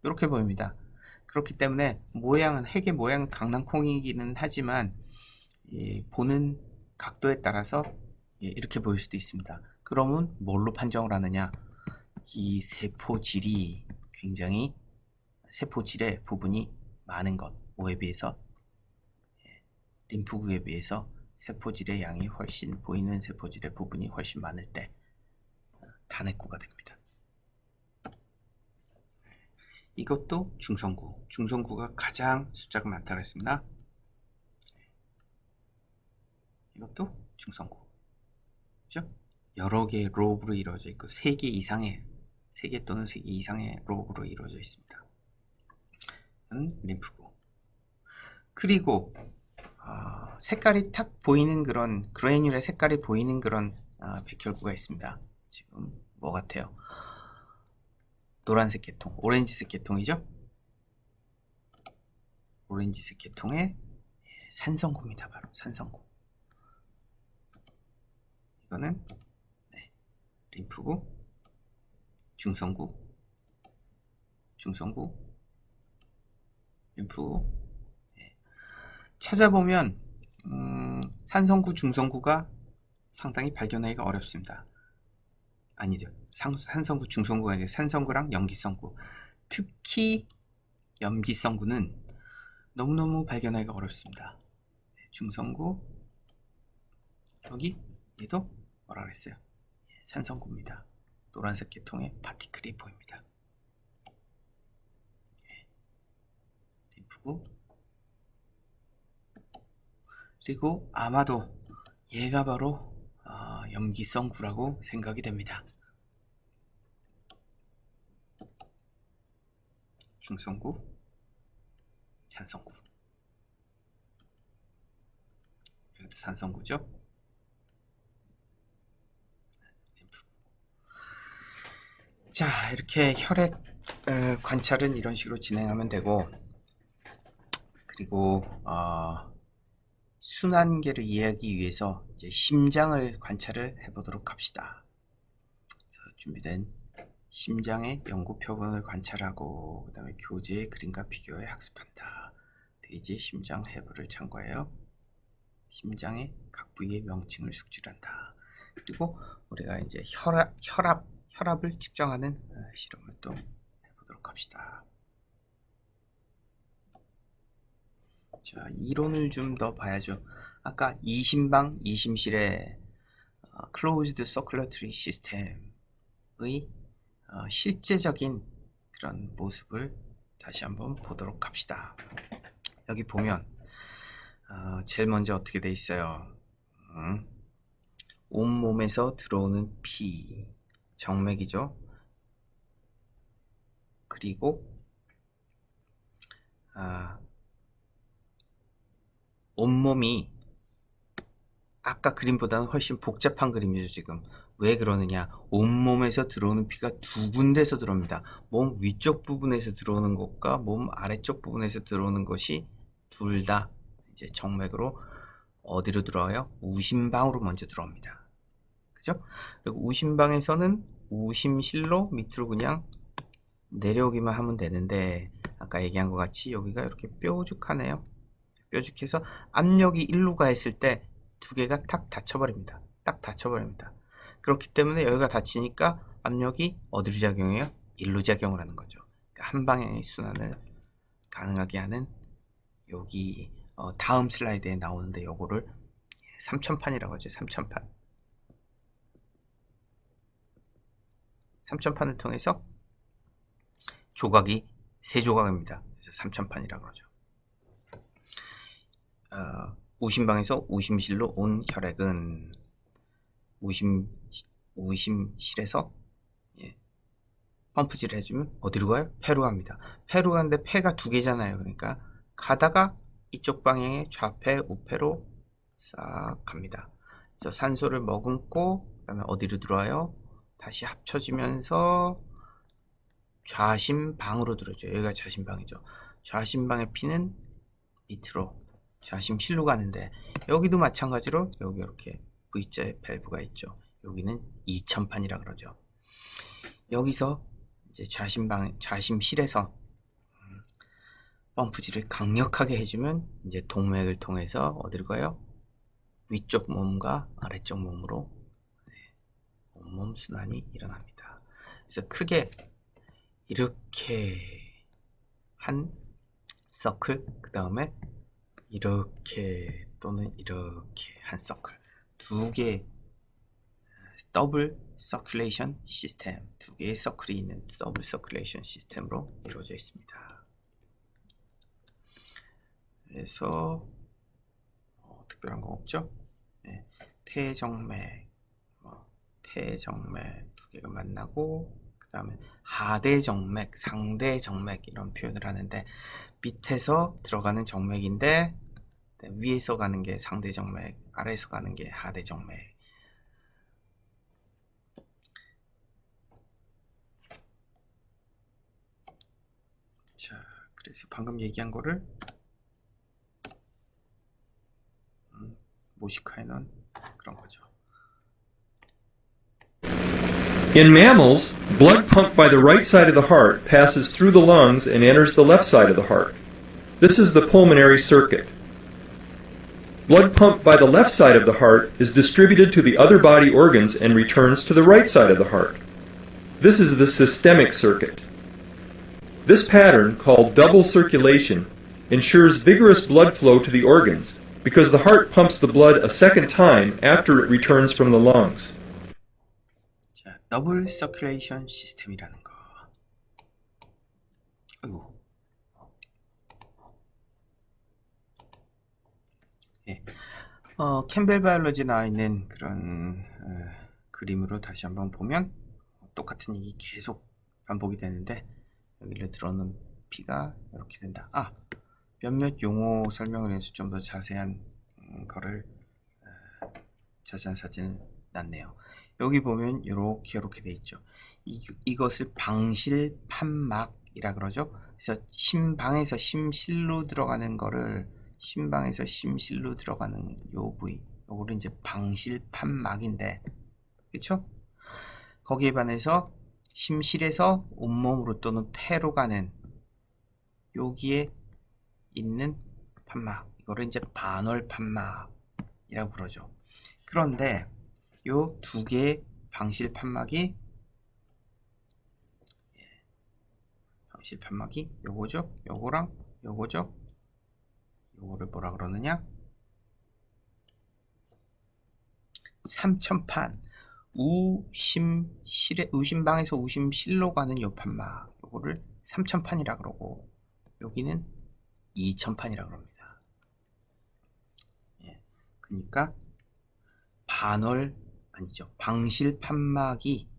이렇게 보입니다. 그렇기 때문에 핵의 모양은 강낭콩이기는 하지만 보는 각도에 따라서 이렇게 보일 수도 있습니다. 그러면 뭘로 판정을 하느냐? 이 세포질이 굉장히 세포질의 부분이 많은 것, 뭐에 비해서? 림프구에 비해서 세포질의 양이 훨씬, 보이는 세포질의 부분이 훨씬 많을 때 단핵구가 됩니다. 이것도 중성구. 중성구가 가장 숫자가 많다고 했습니다. 이것도 중성구. 그죠? 여러 개의 로브로 이루어져 있고 3개 이상의 3개 또는 3개 이상의 로브로 이루어져 있습니다. 림프구. 그리고 색깔이 탁 보이는 그런 그래뉼의 색깔이 보이는 그런 백혈구가 있습니다. 지금 뭐 같아요? 노란색 계통, 오렌지색 계통이죠? 오렌지색 계통의 산성구입니다. 바로 산성구. 이거는 림프구, 중성구, 림프구. 찾아보면 산성구, 중성구가 상당히 발견하기가 어렵습니다. 아니죠. 산성구, 중성구가 아니라 산성구랑 염기성구. 특히 염기성구는 너무너무 발견하기가 어렵습니다. 중성구, 여기 얘도 뭐라 그랬어요? 산성구입니다. 노란색 계통의 파티클이 보입니다. 림프구. 그리고 아마도 얘가 바로 염기성구라고 생각이 됩니다. 중성구, 산성구. 여기도 산성구죠. 자, 이렇게 혈액 관찰은 이런 식으로 진행하면 되고, 그리고 순환계를 이해하기 위해서 이제 심장을 관찰을 해보도록 합시다. 그래서 준비된 심장의 연구 표본을 관찰하고, 그 다음에 교재의 그림과 비교해 학습한다. 대지 심장 해부를 참고해요. 심장의 각 부위의 명칭을 숙지한다. 그리고 우리가 이제 혈압을 측정하는 실험을 또 해보도록 합시다. 자, 이론을 좀 더 봐야죠. 아까 이심방, 이심실의 Closed Circulatory System의 실제적인 그런 모습을 다시 한번 보도록 합시다. 여기 보면 제일 먼저 어떻게 돼 있어요? 온몸에서 들어오는 피, 정맥이죠. 그리고 온몸이 아까 그림보다는 훨씬 복잡한 그림이죠. 지금 왜 그러느냐, 온몸에서 들어오는 피가 두 군데서 들어옵니다. 몸 위쪽 부분에서 들어오는 것과 몸 아래쪽 부분에서 들어오는 것이 둘 다 이제 정맥으로 어디로 들어와요? 우심방으로 먼저 들어옵니다. 그죠? 그리고 우심방에서는 우심실로 밑으로 그냥 내려오기만 하면 되는데, 아까 얘기한 것 같이 여기가 이렇게 뾰족하네요. 뾰족해서 압력이 일로 가 있을 때 두 개가 탁 닫혀버립니다. 딱 닫혀버립니다. 그렇기 때문에 여기가 닫히니까 압력이 어디로 작용해요? 일로 작용을 하는 거죠. 그러니까 한 방향의 순환을 가능하게 하는, 여기 다음 슬라이드에 나오는데 요거를 삼천판이라고 하죠. 삼천판을 통해서 조각이 세 조각입니다. 그래서 삼천판이라고 그러죠. 우심방에서 우심실로 온 혈액은 우심실에서 펌프질을 해주면 어디로 가요? 폐로 갑니다. 폐로 가는데 폐가 두 개잖아요. 그러니까 가다가 이쪽 방향의 좌폐, 우폐로 싹 갑니다. 그래서 산소를 머금고 그다음에 어디로 들어와요? 다시 합쳐지면서 좌심방으로 들어오죠. 여기가 좌심방이죠. 좌심방의 피는 밑으로 좌심실로 가는데, 여기도 마찬가지로 여기 이렇게 V자의 밸브가 있죠. 여기는 이천판이라 그러죠. 여기서 이제 좌심실에서 펌프질을 강력하게 해주면 이제 동맥을 통해서 어디로 가요? 위쪽 몸과 아래쪽 몸으로 온몸 순환이 일어납니다. 그래서 크게 이렇게 한 서클, 그 다음에 이렇게 또는 이렇게 한 서클, 두 개 더블 서큘레이션 시스템, 두 개의 서클이 있는 더블 서큘레이션 시스템으로 이루어져 있습니다. 그래서 특별한 건 없죠. 네, 태정맥, 태정맥 두 개가 만나고, 그 다음에 하대정맥, 상대정맥 이런 표현을 하는데, 밑에서 들어가는 정맥인데 위에서 가는 게 상대정맥, 아래에서 가는 게 하대정맥. 자, 그래서 방금 얘기한 거를 모식화해 놓은 그런 거죠. In mammals, blood pumped by the right side of the heart passes through the lungs and enters the left side of the heart. This is the pulmonary circuit. Blood pumped by the left side of the heart is distributed to the other body organs and returns to the right side of the heart. This is the systemic circuit. This pattern, called double circulation, ensures vigorous blood flow to the organs because the heart pumps the blood a second time after it returns from the lungs. 자, 더블 서큘레이션 시스템이라는 거. 아이고. 예. 캠벨 바이올로지 나와 있는 그런 그림으로 다시 한번 보면 똑같은 얘기 계속 반복이 되는데, 여기를 들어오는 피가 이렇게 된다. 몇몇 용어 설명을 해서 좀 더 자세한 거를 자세한 사진을 놨네요. 여기 보면 이렇게 돼 있죠. 이것을 방실판막이라 그러죠. 그래서 심방에서 심실로 들어가는 거를, 심방에서 심실로 들어가는 요 부위, 요거를 이제 방실판막인데, 그렇죠? 거기에 반해서 심실에서 온몸으로 또는 폐로 가는 여기에 있는 판막, 이거를 이제 반월판막이라고 그러죠. 그런데 요 두 개의 방실판막이 요거죠, 요거랑 요거죠. 요거를 뭐라 그러느냐? 삼천판, 우심방에서 우심실로 가는 요 판막, 요거를 삼천판이라 그러고, 여기는 이천판이라 그럽니다. 예, 그러니까 방실판막이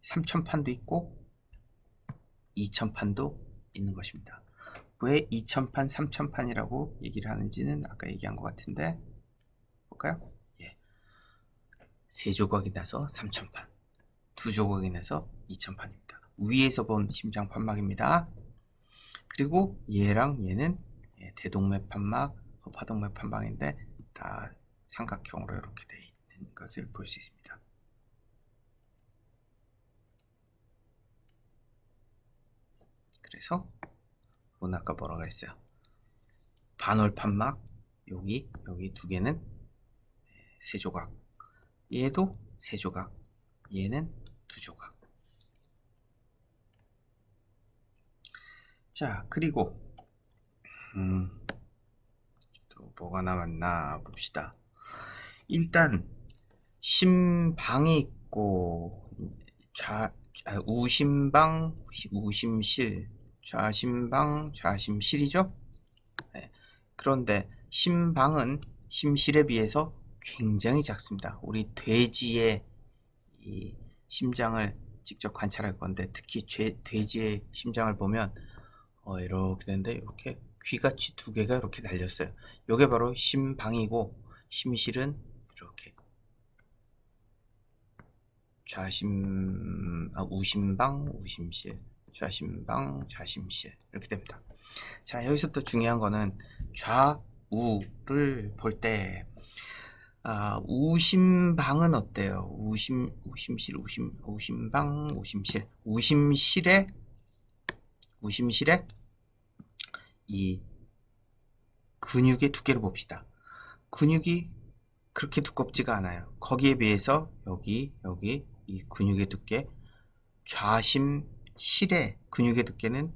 삼천판도 있고 이천판도 있는 것입니다. 왜 이천판, 삼천판이라고 얘기를 하는지는 아까 얘기한 것 같은데, 볼까요? 예. 세 조각이 나서 삼천판, 두 조각이 나서 이천판입니다. 위에서 본 심장 판막입니다. 그리고 얘랑 얘는 대동맥 판막, 허파동맥 판막인데 다 삼각형으로 이렇게 되어 있는 것을 볼 수 있습니다. 그래서 오늘 아까 뭐라고 했어요? 반월 판막, 여기 두 개는 세 조각, 얘도 세 조각, 얘는 두 조각. 자, 그리고 또 뭐가 남았나 봅시다. 일단 심방이 있고 우심방, 우심실, 좌심방, 좌심실이죠. 네. 그런데 심방은 심실에 비해서 굉장히 작습니다. 우리 돼지의 이 심장을 직접 관찰할 건데, 특히 돼지의 심장을 보면 이렇게 되는데, 이렇게 귀같이 두 개가 이렇게 달렸어요. 이게 바로 심방이고, 심실은 이렇게 우심방, 우심실, 좌심방, 좌심실 이렇게 됩니다. 자, 여기서 또 중요한 거는 좌우를 볼 때 우심방은 어때요? 우심실, 우심방, 우심실. 우심실에 이 근육의 두께를 봅시다. 근육이 그렇게 두껍지가 않아요. 거기에 비해서 여기 이 근육의 두께, 좌심실의 근육의 두께는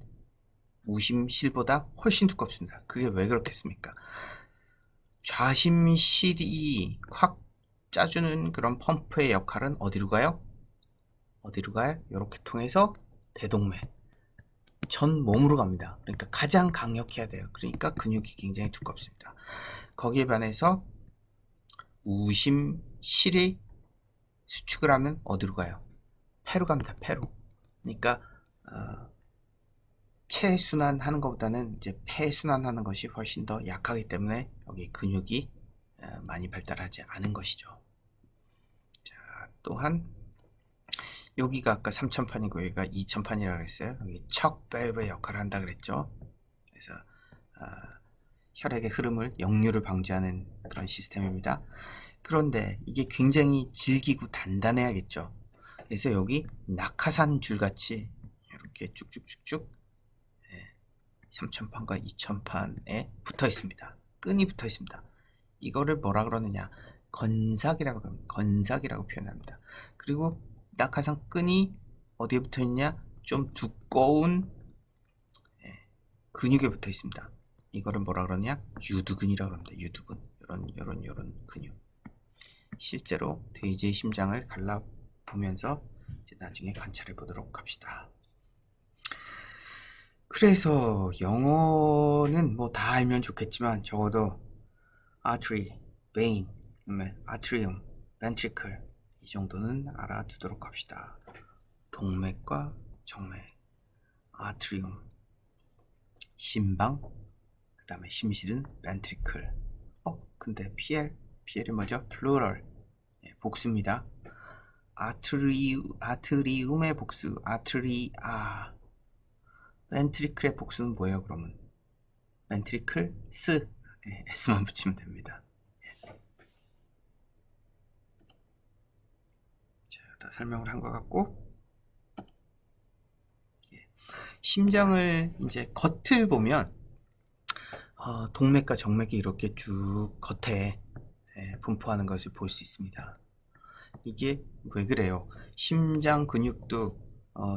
우심실보다 훨씬 두껍습니다. 그게 왜 그렇겠습니까? 좌심실이 확 짜주는 그런 펌프의 역할은 어디로 가요? 어디로 가요? 이렇게 통해서 대동맥 전 몸으로 갑니다. 그러니까 가장 강력해야 돼요. 그러니까 근육이 굉장히 두껍습니다. 거기에 반해서 우심실이 수축을 하면 어디로 가요? 폐로 갑니다. 폐로. 그러니까 체순환하는 것보다는 이제 폐순환하는 것이 훨씬 더 약하기 때문에 여기 근육이 많이 발달하지 않은 것이죠. 자, 또한 여기가 아까 3000판이고 여기가 2000판이라고 그랬어요. 여기 척 밸브의 역할을 한다 그랬죠. 그래서 혈액의 흐름을 역류를 방지하는 그런 시스템입니다. 그런데 이게 굉장히 질기고 단단해야겠죠. 그래서 여기 낙하산 줄같이 이렇게 쭉쭉쭉쭉 3000판과 2000판에 붙어 있습니다. 끈이 붙어 있습니다. 이거를 뭐라 그러느냐? 건삭이라고 합니다. 건삭이라고 표현합니다. 그리고 낙하산 끈이 어디에 붙어 있냐? 좀 두꺼운 근육에 붙어 있습니다. 이거를 뭐라 그러냐? 유두근이라고 합니다. 유두근. 이런 근육. 실제로 돼지의 심장을 갈라보면서 이제 나중에 관찰해 보도록 합시다. 그래서 영어는 뭐 다 알면 좋겠지만 적어도 artery, vein, atrium, ventricle 이 정도는 알아두도록 합시다. 동맥과 정맥, atrium, 심방, 그 다음에 심실은 ventricle. 근데 PL이 뭐죠? plural, 복수입니다. 아트리움의 복수, 아트리아. 벤트리클의 복수는 뭐예요, 그러면? 벤트리클, S만 붙이면 됩니다. 자, 다 설명을 한 것 같고, 심장을 이제 겉을 보면, 동맥과 정맥이 이렇게 쭉 겉에 분포하는 것을 볼 수 있습니다. 이게 왜 그래요? 심장 근육도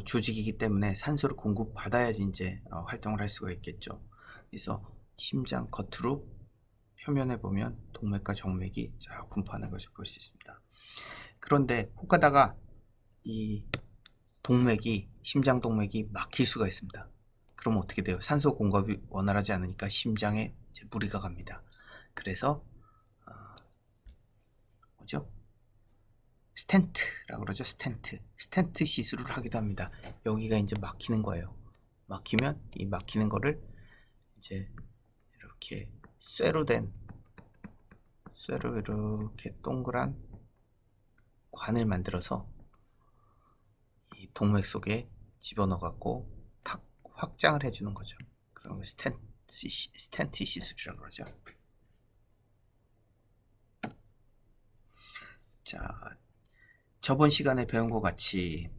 조직이기 때문에 산소를 공급받아야지 이제 활동을 할 수가 있겠죠. 그래서 심장 겉으로 표면에 보면 동맥과 정맥이 쫙 분포하는 것을 볼 수 있습니다. 그런데 혹 가다가 이 동맥이 심장 동맥이 막힐 수가 있습니다. 그럼 어떻게 돼요? 산소 공급이 원활하지 않으니까 심장에 이제 무리가 갑니다. 그래서 뭐죠? 스텐트라고 그러죠. 스텐트 시술을 하기도 합니다. 여기가 이제 막히는 거예요. 막히면 이 막히는 거를 이제 이렇게 쇠로 이렇게 동그란 관을 만들어서 이 동맥 속에 집어넣어 갖고 탁 확장을 해주는 거죠. 그럼 스텐트 시술이라고 그러죠. 자, 저번 시간에 배운 것 같이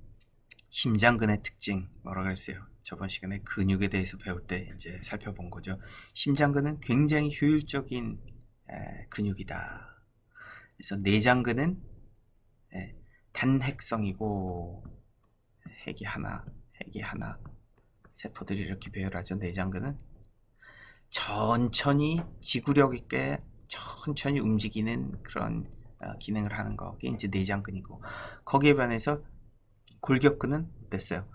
심장근의 특징 뭐라 그랬어요? 저번 시간에 근육에 대해서 배울 때 이제 살펴본 거죠. 심장근은 굉장히 효율적인 근육이다. 그래서 내장근은 단핵성이고 핵이 하나 세포들이 이렇게 배열하죠. 내장근은 천천히 지구력 있게 천천히 움직이는 그런 기능을 하는 거. 그게 이제 내장근이고, 거기에 반해서 골격근은 어땠어요?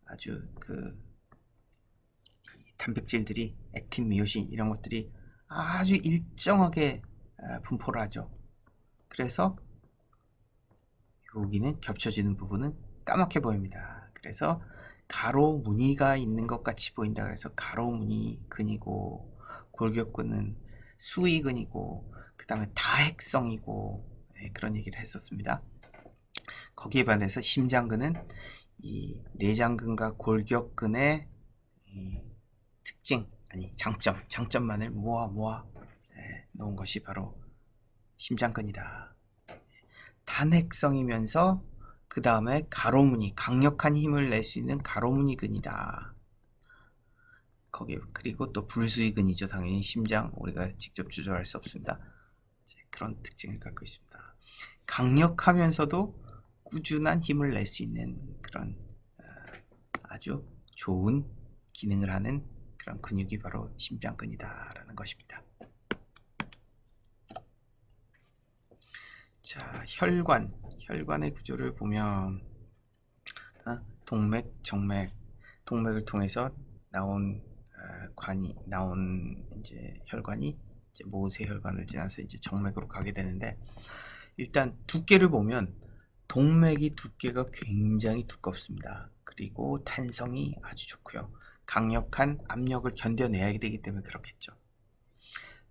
아주 단백질들이 액틴, 미오신 이런 것들이 아주 일정하게 분포를 하죠. 그래서 여기는 겹쳐지는 부분은 까맣게 보입니다. 그래서 가로 무늬가 있는 것 같이 보인다. 그래서 가로 무늬 근이고, 골격근은 수위근이고, 그 다음에 다핵성이고, 그런 얘기를 했었습니다. 거기에 반해서 심장근은 이 내장근과 골격근의 특징, 장점만을 모아 놓은 것이 바로 심장근이다. 단핵성이면서 그 다음에 가로무늬, 강력한 힘을 낼 수 있는 가로무늬근이다. 거기에 그리고 또 불수의근이죠. 당연히 심장 우리가 직접 조절할 수 없습니다. 그런 특징을 갖고 있습니다. 강력하면서도 꾸준한 힘을 낼 수 있는 그런 아주 좋은 기능을 하는 그런 근육이 바로 심장근이다 라는 것입니다. 자, 혈관의 구조를 보면 동맥, 정맥, 동맥을 통해서 나온 이제 혈관이 이제 모세혈관을 지나서 이제 정맥으로 가게 되는데, 일단 두께를 보면 동맥이 두께가 굉장히 두껍습니다. 그리고 탄성이 아주 좋고요. 강력한 압력을 견뎌내야 되기 때문에 그렇겠죠.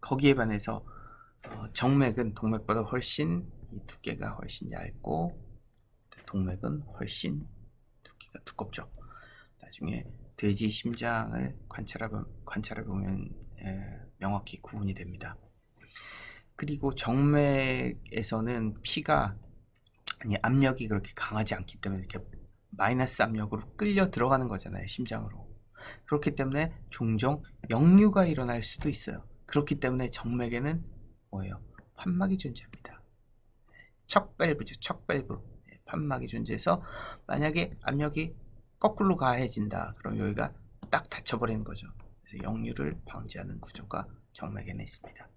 거기에 반해서 정맥은 동맥보다 훨씬 이 두께가 훨씬 얇고, 동맥은 훨씬 두께가 두껍죠. 나중에 돼지 심장을 관찰해 보면 명확히 구분이 됩니다. 그리고 정맥에서는 압력이 그렇게 강하지 않기 때문에 이렇게 마이너스 압력으로 끌려 들어가는 거잖아요, 심장으로. 그렇기 때문에 종종 역류가 일어날 수도 있어요. 그렇기 때문에 정맥에는 뭐예요? 판막이 존재합니다. 척밸브죠, 척밸브. 판막이 존재해서 만약에 압력이 거꾸로 가해진다, 그럼 여기가 딱 닫혀버리는 거죠. 그래서 역류를 방지하는 구조가 정맥에는 있습니다.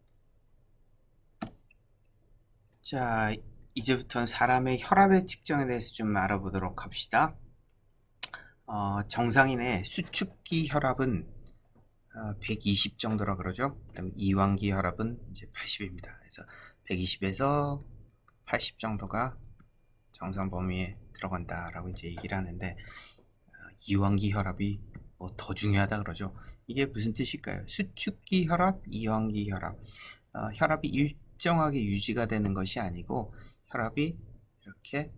자, 이제부터는 사람의 혈압의 측정에 대해서 좀 알아보도록 합시다. 정상인의 수축기 혈압은 120 정도라 그러죠. 그다음 이완기 혈압은 이제 80입니다. 그래서 120에서 80 정도가 정상 범위에 들어간다라고 이제 얘기를 하는데, 이완기 혈압이 뭐 더 중요하다 그러죠. 이게 무슨 뜻일까요? 수축기 혈압, 이완기 혈압. 혈압이 일정하게 유지가 되는 것이 아니고, 혈압이 이렇게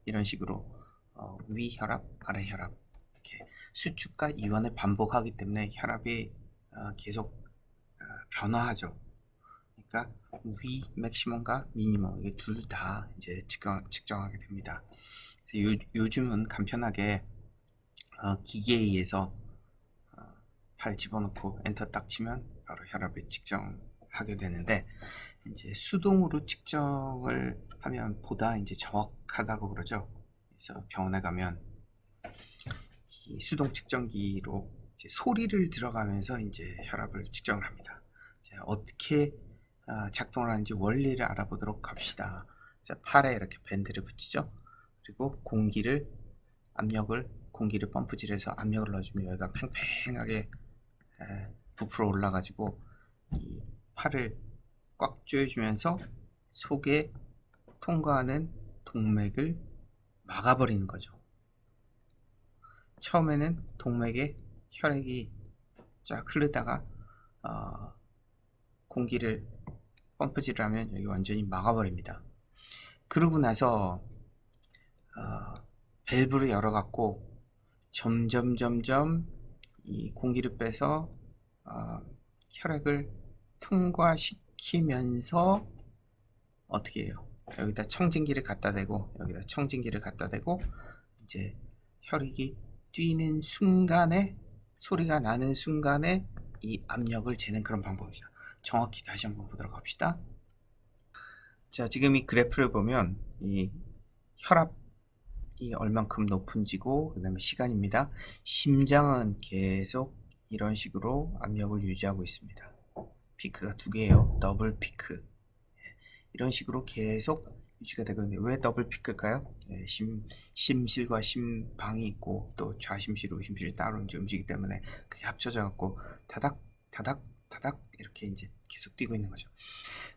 이런 식으로 위 혈압, 아래 혈압, 이렇게 수축과 이완을 반복하기 때문에 혈압이 계속 변화하죠. 그러니까 위 맥시멈과 미니멈, 이게 둘 다 이제 측정하게 됩니다. 그래서 요즘은 간편하게 기계에 의해서 팔 집어넣고 엔터 딱 치면 바로 혈압을 측정하게 되는데, 이제 수동으로 측정을 하면 보다 이제 정확하다고 그러죠. 그래서 병원에 가면 이 수동 측정기로 이제 소리를 들어가면서 이제 혈압을 측정을 합니다. 자, 어떻게 작동을 하는지 원리를 알아보도록 합시다. 그래서 팔에 이렇게 밴드를 붙이죠. 그리고 공기를 펌프질해서 압력을 넣어주면 여기가 팽팽하게 부풀어 올라가지고 이 팔을 꽉 조여주면서 속에 통과하는 동맥을 막아버리는 거죠. 처음에는 동맥에 혈액이 쫙 흐르다가 공기를 펌프질을 하면 여기 완전히 막아버립니다. 그러고 나서 밸브를 열어갖고 점점 이 공기를 빼서 혈액을 통과시키면서 어떻게 해요? 여기다 청진기를 갖다 대고, 여기다 청진기를 갖다 대고, 이제 혈액이 뛰는 순간에, 소리가 나는 순간에 이 압력을 재는 그런 방법이죠. 정확히 다시 한번 보도록 합시다. 자, 지금 이 그래프를 보면 이 혈압이 얼만큼 높은지고, 그 다음에 시간입니다. 심장은 계속 이런 식으로 압력을 유지하고 있습니다. 피크가 두 개예요. 더블 피크. 이런 식으로 계속 유지가 되고 있는데, 왜 더블 피크일까요? 심실과 심방이 있고, 또 좌심실, 우심실이 따로 이제 움직이기 때문에 그게 합쳐져 갖고 다닥 이렇게 이제 계속 뛰고 있는 거죠.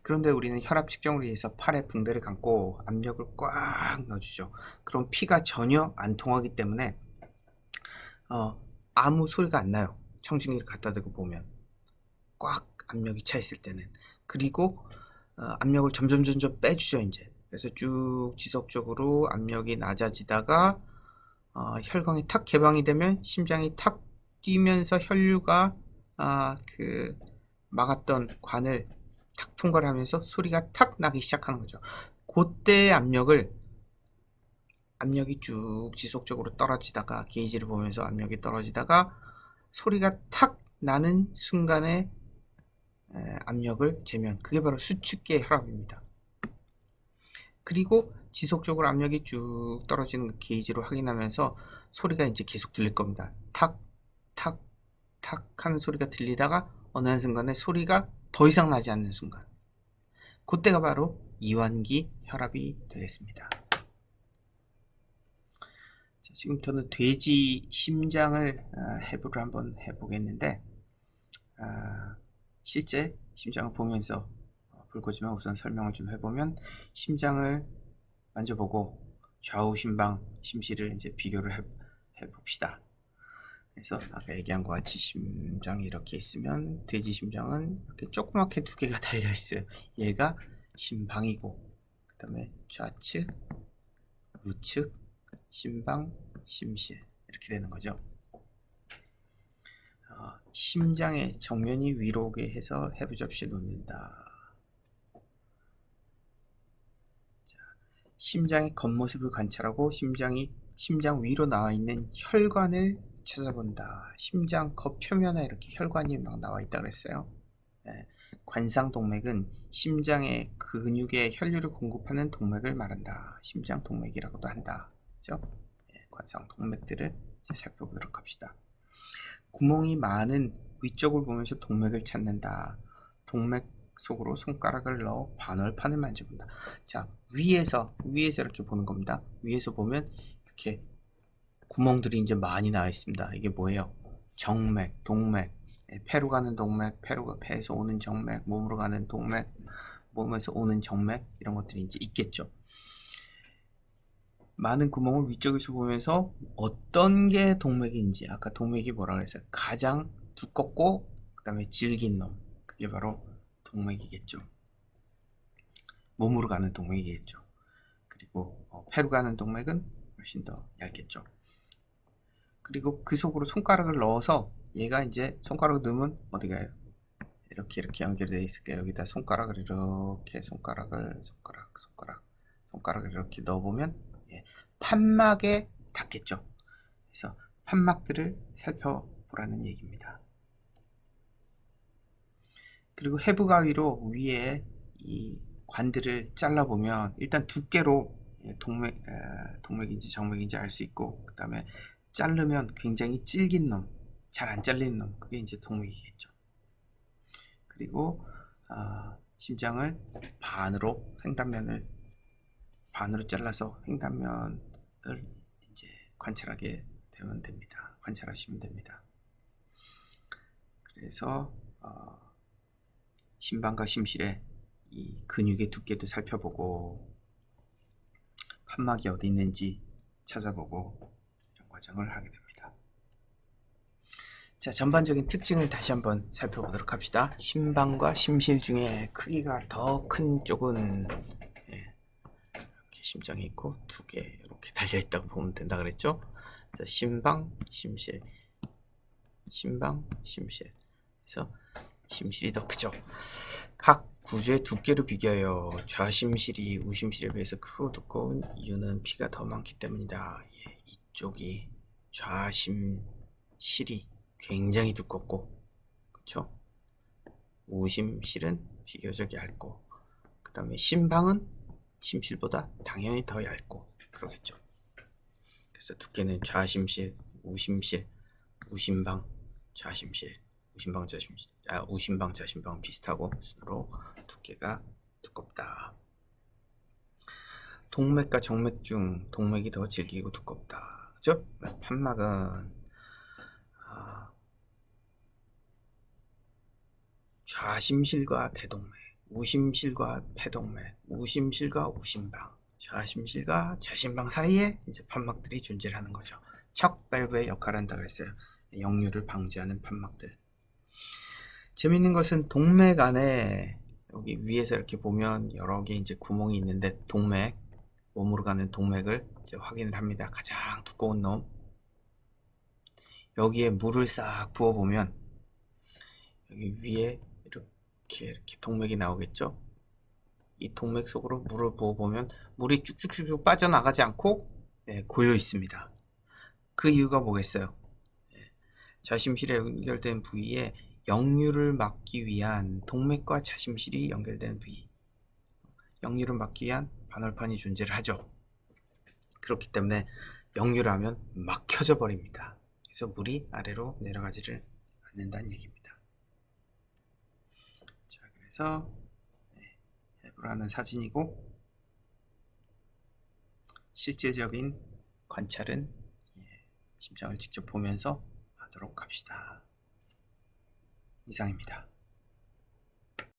그런데 우리는 혈압 측정을 위해서 팔에 붕대를 감고 압력을 꽉 넣어주죠. 그럼 피가 전혀 안 통하기 때문에 아무 소리가 안 나요. 청진기를 갖다 대고 보면 꽉 압력이 차 있을 때는. 그리고 압력을 점점 빼주죠, 이제. 그래서 쭉 지속적으로 압력이 낮아지다가 혈관이 탁 개방이 되면 심장이 탁 뛰면서 혈류가 그 막았던 관을 탁 통과를 하면서 소리가 탁 나기 시작하는 거죠. 그때 압력이 쭉 지속적으로 떨어지다가, 게이지를 보면서 압력이 떨어지다가 소리가 탁 나는 순간에 압력을 재면 그게 바로 수축기의 혈압입니다. 그리고 지속적으로 압력이 쭉 떨어지는 게이지로 확인하면서 소리가 이제 계속 들릴 겁니다. 탁 하는 소리가 들리다가 어느 한순간에 소리가 더 이상 나지 않는 순간, 그때가 바로 이완기 혈압이 되겠습니다. 자, 지금부터는 돼지 심장을 해부를 한번 해보겠는데, 실제 심장을 보면서 볼 거지만 우선 설명을 좀 해보면, 심장을 만져보고 좌우 심방 심실을 이제 비교를 해봅시다. 그래서 아까 얘기한 것 같이 심장이 이렇게 있으면 돼지 심장은 이렇게 조그맣게 두 개가 달려 있어요. 얘가 심방이고, 그 다음에 좌측, 우측, 심방, 심실 이렇게 되는 거죠. 심장의 정면이 위로 오게 해서 해부 접시 놓는다. 자, 심장의 겉모습을 관찰하고 심장 위로 나와 있는 혈관을 찾아본다. 심장 겉표면에 이렇게 혈관이 막 나와 있다 그랬어요. 네. 관상동맥은 심장의 근육에 혈류를 공급하는 동맥을 말한다. 심장동맥이라고도 한다. 그죠? 네. 관상동맥들을 이제 살펴보도록 합시다. 구멍이 많은 위쪽을 보면서 동맥을 찾는다. 동맥 속으로 손가락을 넣어 반월판을 만져본다. 자, 위에서 이렇게 보는 겁니다. 위에서 보면 이렇게 구멍들이 이제 많이 나와 있습니다. 이게 뭐예요? 정맥, 동맥, 폐로 가는 동맥, 폐에서 오는 정맥, 몸으로 가는 동맥, 몸에서 오는 정맥, 이런 것들이 이제 있겠죠. 많은 구멍을 위쪽에서 보면서 어떤 게 동맥인지, 아까 동맥이 뭐라 그랬어요? 가장 두껍고 그 다음에 질긴 놈, 그게 바로 동맥이겠죠. 몸으로 가는 동맥이겠죠. 그리고 폐로 가는 동맥은 훨씬 더 얇겠죠. 그리고 그 속으로 손가락을 넣어서 얘가 이제 손가락을 넣으면 어디 가요? 이렇게 연결되어 있을게요. 여기다 손가락을 이렇게 손가락을 이렇게 넣어보면 판막에 닿겠죠. 그래서 판막들을 살펴보라는 얘기입니다. 그리고 해부가위로 위에 이 관들을 잘라보면 일단 두께로 동맥인지 정맥인지 알 수 있고, 그 다음에 자르면 굉장히 질긴 놈, 잘 안 잘리는 놈, 그게 이제 동맥이겠죠. 그리고 심장을 횡단면을 반으로 잘라서 횡단면을 이제 관찰하시면 됩니다. 그래서 심방과 심실의 이 근육의 두께도 살펴보고, 판막이 어디 있는지 찾아보고, 이런 과정을 하게 됩니다. 자, 전반적인 특징을 다시 한번 살펴보도록 합시다. 심방과 심실 중에 크기가 더 큰 쪽은 이렇게 심장이 있고 두 개 이렇게 달려 있다고 보면 된다 그랬죠. 그래서 심방, 심실, 그래서 심실이 더 크죠. 각 구조의 두께로 비교하여 좌심실이 우심실에 비해서 크고 두꺼운 이유는 피가 더 많기 때문이다. 이쪽이 좌심실이 굉장히 두껍고, 그쵸? 우심실은 비교적 얇고, 그 다음에 심방은 심실보다 당연히 더 얇고 그러겠죠. 그래서 두께는 좌심실, 우심실, 우심방, 좌심실, 우심방, 좌심방 비슷하고 순으로 두께가 두껍다. 동맥과 정맥 중 동맥이 더 질기고 두껍다. 그죠? 판막은 좌심실과 대동맥, 우심실과 폐동맥, 우심실과 우심방, 좌심실과 좌심방 사이에 이제 판막들이 존재하는 거죠. 척 밸브의 역할을 한다 그랬어요. 역류를 방지하는 판막들. 재밌는 것은 동맥 안에 여기 위에서 이렇게 보면 여러 개 이제 구멍이 있는데, 동맥, 몸으로 가는 동맥을 이제 확인을 합니다. 가장 두꺼운 놈. 여기에 물을 싹 부어 보면 여기 위에 이렇게 동맥이 나오겠죠. 이 동맥 속으로 물을 부어 보면 물이 쭉쭉쭉 빠져나가지 않고 고여 있습니다. 그 이유가 뭐겠어요? 좌심실에 연결된 부위에 역류를 막기 위한 동맥과 좌심실이 연결된 부위, 역류를 막기 위한 반월판이 존재를 하죠. 그렇기 때문에 역류를 하면 막혀져 버립니다. 그래서 물이 아래로 내려가지를 않는다는 얘기입니다. 자, 그래서 펌프를 하는 사진이고, 실제적인 관찰은 심장을 직접 보면서 하도록 합시다. 이상입니다.